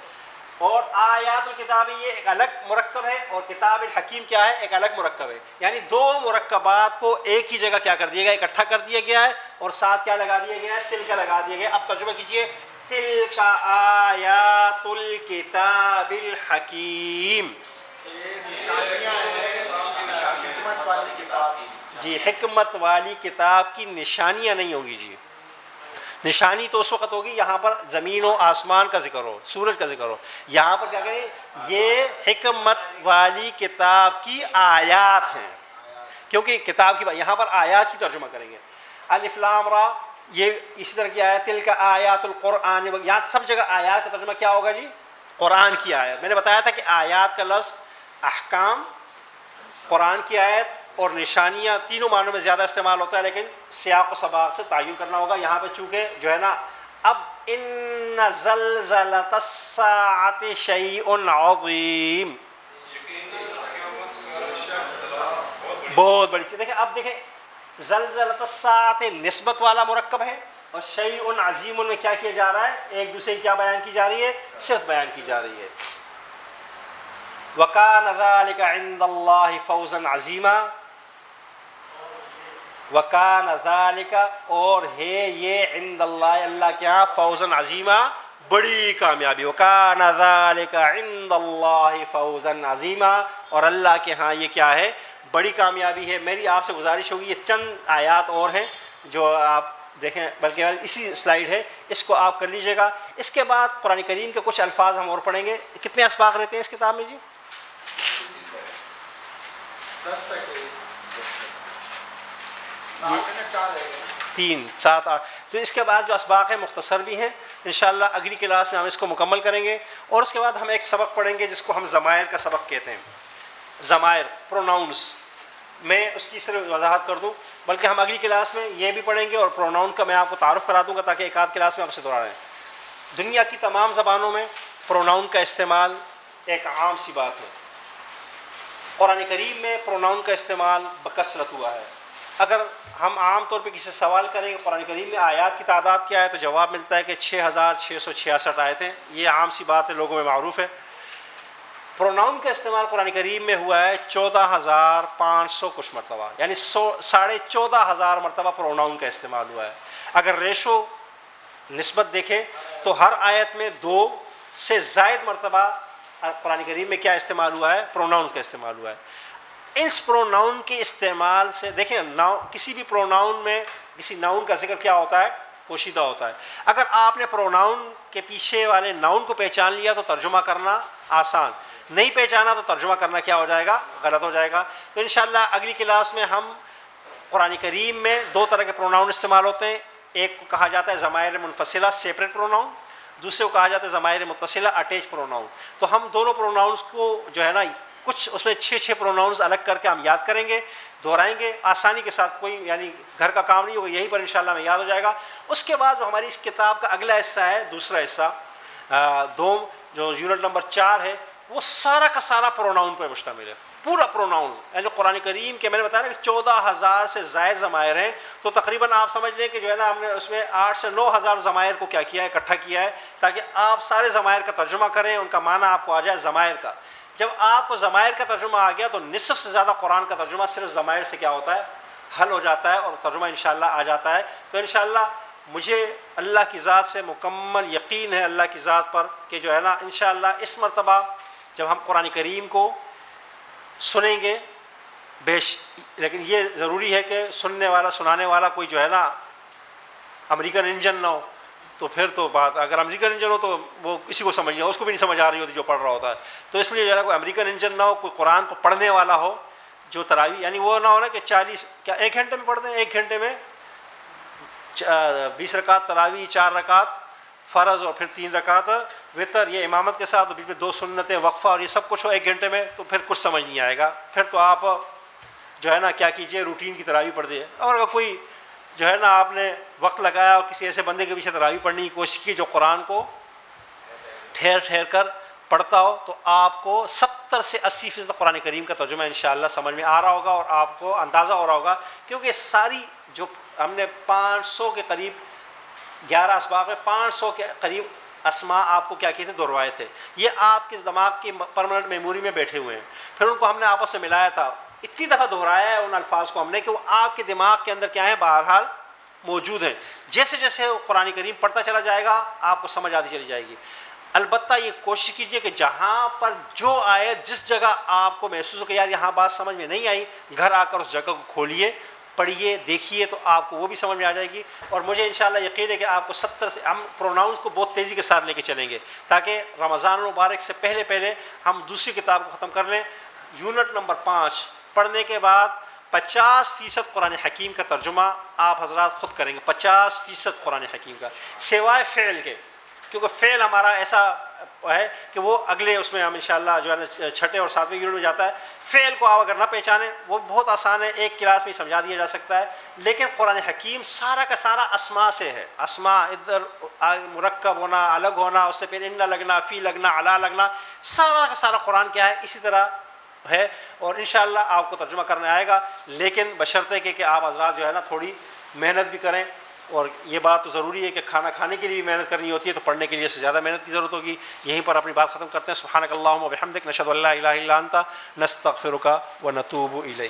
اور آیات الکتاب یہ ایک الگ مرکب ہے اور کتاب الحکیم کیا ہے؟ ایک الگ مرکب ہے، یعنی 2 مرکبات کو ایک ہی جگہ کیا کر دیا گیا؟ اکٹھا کر دیا گیا ہے، اور ساتھ کیا لگا دیا گیا ہے؟ تل کا لگا دیا گیا۔ اب ترجمہ کیجئے، تلک آیات الکتاب الحکیم، حکمت والی کتاب، جی حکمت والی کتاب کی نشانیاں نہیں ہوگی جی، نشانی تو اس وقت ہوگی یہاں پر زمین و آسمان کا ذکر ہو، سورج کا ذکر ہو، یہاں پر کیا کریں؟ یہ حکمت والی کتاب کی آیات ہیں، کیونکہ کتاب کی یہاں پر آیات کی ترجمہ کریں گے۔ الف لام را، یہ اسی طرح کی آیت، تلک آیات القرآن، یہاں سب جگہ آیات کا ترجمہ کیا ہوگا جی؟ قرآن کی آیت۔ میں نے بتایا تھا کہ آیات کا لفظ احکام، قرآن کی آیت اور نشانیاں تینوں معنوں میں زیادہ استعمال ہوتا ہے، لیکن سیاق و سباق سے تعین کرنا ہوگا۔ یہاں پہ چونکہ جو ہے نا، اب ان زلزلۃ الساعۃ شیء عظیم، بہت بڑی چیز۔ دیکھیں اب دیکھیں زلزلۃ الساعۃ نسبت والا مرکب ہے، اور شیء عظیم میں کیا کیا جا رہا ہے؟ ایک دوسرے کی کیا بیان کی جا رہی ہے؟ صفت بیان کی جا رہی ہے۔ وَكَانَ ذَلِكَ عِنْدَ اللَّهِ فَوْزًا عَظِيمًا. وَكَانَ ذَلِكَ اور ہے یہ عند اللہ اللہ کے ہاں فوزًا عظیما بڑی کامیابی. وَكَانَ ذَلِكَ عِنْدَ اللَّهِ فَوْزًا عَظِيمًا اور اللہ کے ہاں یہ کیا ہے؟ بڑی کامیابی ہے. میری آپ سے گزارش ہوگی یہ چند آیات اور ہیں جو آپ دیکھیں، بلکہ اسی سلائیڈ ہے، اس کو آپ کر لیجئے گا. اس کے بعد قرآن کریم کے کچھ الفاظ ہم اور پڑھیں گے. کتنے اسباق رہتے ہیں اس کتاب میں جی؟ 10 تک ہے 4 ہے 3 7 8. تو اس کے بعد جو اسباق ہیں مختصر بھی ہیں. انشاءاللہ اگلی کلاس میں ہم اس کو مکمل کریں گے. اور اس کے بعد ہم ایک سبق پڑھیں گے جس کو ہم ضمائر کا سبق کہتے ہیں. ضمائر پروناؤنز، میں اس کی صرف وضاحت کر دوں، بلکہ ہم اگلی کلاس میں یہ بھی پڑھیں گے اور پروناؤن کا میں آپ کو تعارف کرا دوں گا تاکہ ایک آدھ کلاس میں آپ سے دہرا رہے ہیں. دنیا کی تمام زبانوں میں پروناؤن کا استعمال ایک عام سی بات ہے. قرآن کریم میں پروناؤن کا استعمال بکثرت ہوا ہے. اگر ہم عام طور پہ کسی سے سوال کریں کہ قرآن کریم میں آیات کی تعداد کیا ہے تو جواب ملتا ہے کہ 6666 آیتیں. یہ عام سی بات ہے، لوگوں میں معروف ہے. پروناؤن کا استعمال قرآن کریم میں ہوا ہے 14,500 کچھ مرتبہ، یعنی 14,500 مرتبہ پروناؤن کا استعمال ہوا ہے. اگر ریشو نسبت دیکھیں تو ہر آیت میں 2 سے زائد مرتبہ قرآن کریم میں کیا استعمال ہوا ہے؟ پروناؤن کا استعمال ہوا ہے. اس پروناؤن کے استعمال سے دیکھیں کسی بھی پروناؤن میں کسی ناؤن کا ذکر کیا ہوتا ہے؟ پوشیدہ ہوتا ہے. اگر آپ نے پروناؤن کے پیچھے والے ناؤن کو پہچان لیا تو ترجمہ کرنا آسان، نہیں پہچانا تو ترجمہ کرنا کیا ہو جائے گا؟ غلط ہو جائے گا. تو انشاءاللہ اگلی کلاس میں ہم قرآن کریم میں 2 طرح کے پروناؤن استعمال ہوتے ہیں. ایک کو کہا جاتا ہے ضمائر منفصلہ سیپریٹ پروناؤن، دوسرے کو کہا جاتا ہے ضمائر متصلہ اٹیچ پروناؤن. تو ہم دونوں پروناؤنس کو جو ہے نا کچھ اس میں 6 پروناؤنس الگ کر کے ہم یاد کریں گے، دہرائیں گے آسانی کے ساتھ. کوئی یعنی گھر کا کام نہیں ہوگا، یہیں پر انشاءاللہ میں یاد ہو جائے گا. اس کے بعد جو ہماری اس کتاب کا اگلا حصہ ہے، دوسرا حصہ دوم جو یونٹ نمبر 4 ہے، وہ سارا کا سارا پروناؤن پر مشتمل ہے. پورا پروناؤن یعنی قرآن کریم کے میں نے بتایا نا کہ 14,000 سے زائد ضمائر ہیں. تو تقریباً آپ سمجھ لیں کہ جو ہے نا ہم نے اس میں 8 سے 9,000 ضمائر کو کیا کیا ہے؟ اکٹھا کیا ہے تاکہ آپ سارے ضمائر کا ترجمہ کریں، ان کا معنی آپ کو آ جائے ضمائر کا. جب آپ کو ضمائر کا ترجمہ آ گیا تو نصف سے زیادہ قرآن کا ترجمہ صرف ضمائر سے کیا ہوتا ہے؟ حل ہو جاتا ہے اور ترجمہ انشاءاللہ آ جاتا ہے. تو انشاءاللہ مجھے اللہ کی ذات سے مکمل یقین ہے، اللہ کی ذات پر، کہ جو ہے نا انشاءاللہ اس مرتبہ جب ہم قرآن کریم کو سنیں گے لیکن یہ ضروری ہے کہ سننے والا سنانے والا کوئی جو ہے نا امریکن انجن نہ ہو. تو پھر تو بات، اگر امریکن انجن ہو تو وہ کسی کو سمجھ نہیں، اس کو بھی نہیں سمجھ آ رہی ہوتی جو پڑھ رہا ہوتا ہے. تو اس لیے جو ہے نا کوئی امریکن انجن نہ ہو، کوئی قرآن کو پڑھنے والا ہو جو تراویح، یعنی وہ نہ ہو نا کہ 40 کیا 1 گھنٹے میں پڑھتے ہیں، 1 گھنٹے میں 20 رکعت تراویح، 4 رکعت فرض اور پھر 3 رکعت وتر، یہ امامت کے ساتھ، بیچ میں 2 سنتیں وقفہ اور یہ سب کچھ ہو 1 گھنٹے میں، تو پھر کچھ سمجھ نہیں آئے گا. پھر تو آپ جو ہے نا کیا کیجئے، روٹین کی تراویح پڑھ دیے. اور اگر کوئی جو ہے نا آپ نے وقت لگایا اور کسی ایسے بندے کے پیچھے تراویح پڑھنے کی کوشش کی جو قرآن کو ٹھہر ٹھہر کر پڑھتا ہو، تو آپ کو 70 سے 80% قرآن کریم کا ترجمہ انشاءاللہ سمجھ میں آ رہا ہوگا اور آپ کو اندازہ ہو رہا ہوگا. کیونکہ ساری جو ہم نے 500 کے قریب 11 اسباق میں 500 کے قریب اسماء آپ کو کیا کیے تھے؟ دہرائے تھے. یہ آپ کے دماغ کی پرماننٹ میموری میں بیٹھے ہوئے ہیں. پھر ان کو ہم نے آپس سے ملایا تھا، اتنی دفعہ دہرایا ہے ان الفاظ کو ہم نے کہ وہ آپ کے دماغ کے اندر کیا ہے؟ بہرحال موجود ہیں. جیسے جیسے قرآن کریم پڑھتا چلا جائے گا آپ کو سمجھ آتی چلی جائے گی. البتہ یہ کوشش کیجئے کہ جہاں پر جو آئے، جس جگہ آپ کو محسوس ہو کہ یار یہاں بات سمجھ میں نہیں آئی، گھر آ کر اس جگہ کو کھولیے، پڑھیے، دیکھیے، تو آپ کو وہ بھی سمجھ میں آ جائے گی. اور مجھے انشاءاللہ یقین ہے کہ آپ کو 70 سے ہم پروناؤنس کو بہت تیزی کے ساتھ لے کے چلیں گے تاکہ رمضان المبارک سے پہلے ہم دوسری کتاب کو ختم کر لیں. یونٹ نمبر 5 پڑھنے کے بعد 50% قرآن حکیم کا ترجمہ آپ حضرات خود کریں گے. 50% قرآن حکیم کا، سوائے فعل کے، کیونکہ فعل ہمارا ایسا ہے کہ وہ اگلے اس میں ہم انشاءاللہ جو ہے نا 6 اور 7ویں یونٹ میں جاتا ہے. فعل کو آپ اگر نہ پہچانیں وہ بہت آسان ہے، ایک کلاس میں سمجھا دیا جا سکتا ہے. لیکن قرآن حکیم سارا کا سارا اسماء سے ہے. اسماء ادھر مرکب ہونا، الگ ہونا، اس سے پھر ان لگنا، فی لگنا، علا لگنا، سارا کا سارا قرآن کیا ہے؟ اسی طرح ہے. اور انشاءاللہ آپ کو ترجمہ کرنے آئے گا، لیکن بشرطے کہ آپ حضرات جو ہے نا تھوڑی محنت بھی کریں. اور یہ بات تو ضروری ہے کہ کھانا کھانے کے لیے بھی محنت کرنی ہوتی ہے، تو پڑھنے کے لیے سے زیادہ محنت کی ضرورت ہوگی۔ یہیں پر اپنی بات ختم کرتے ہیں۔ سبحانک اللہم و بحمدک، نشہد ان لا الہ الا انت، نستغفرک و نتوب الیک۔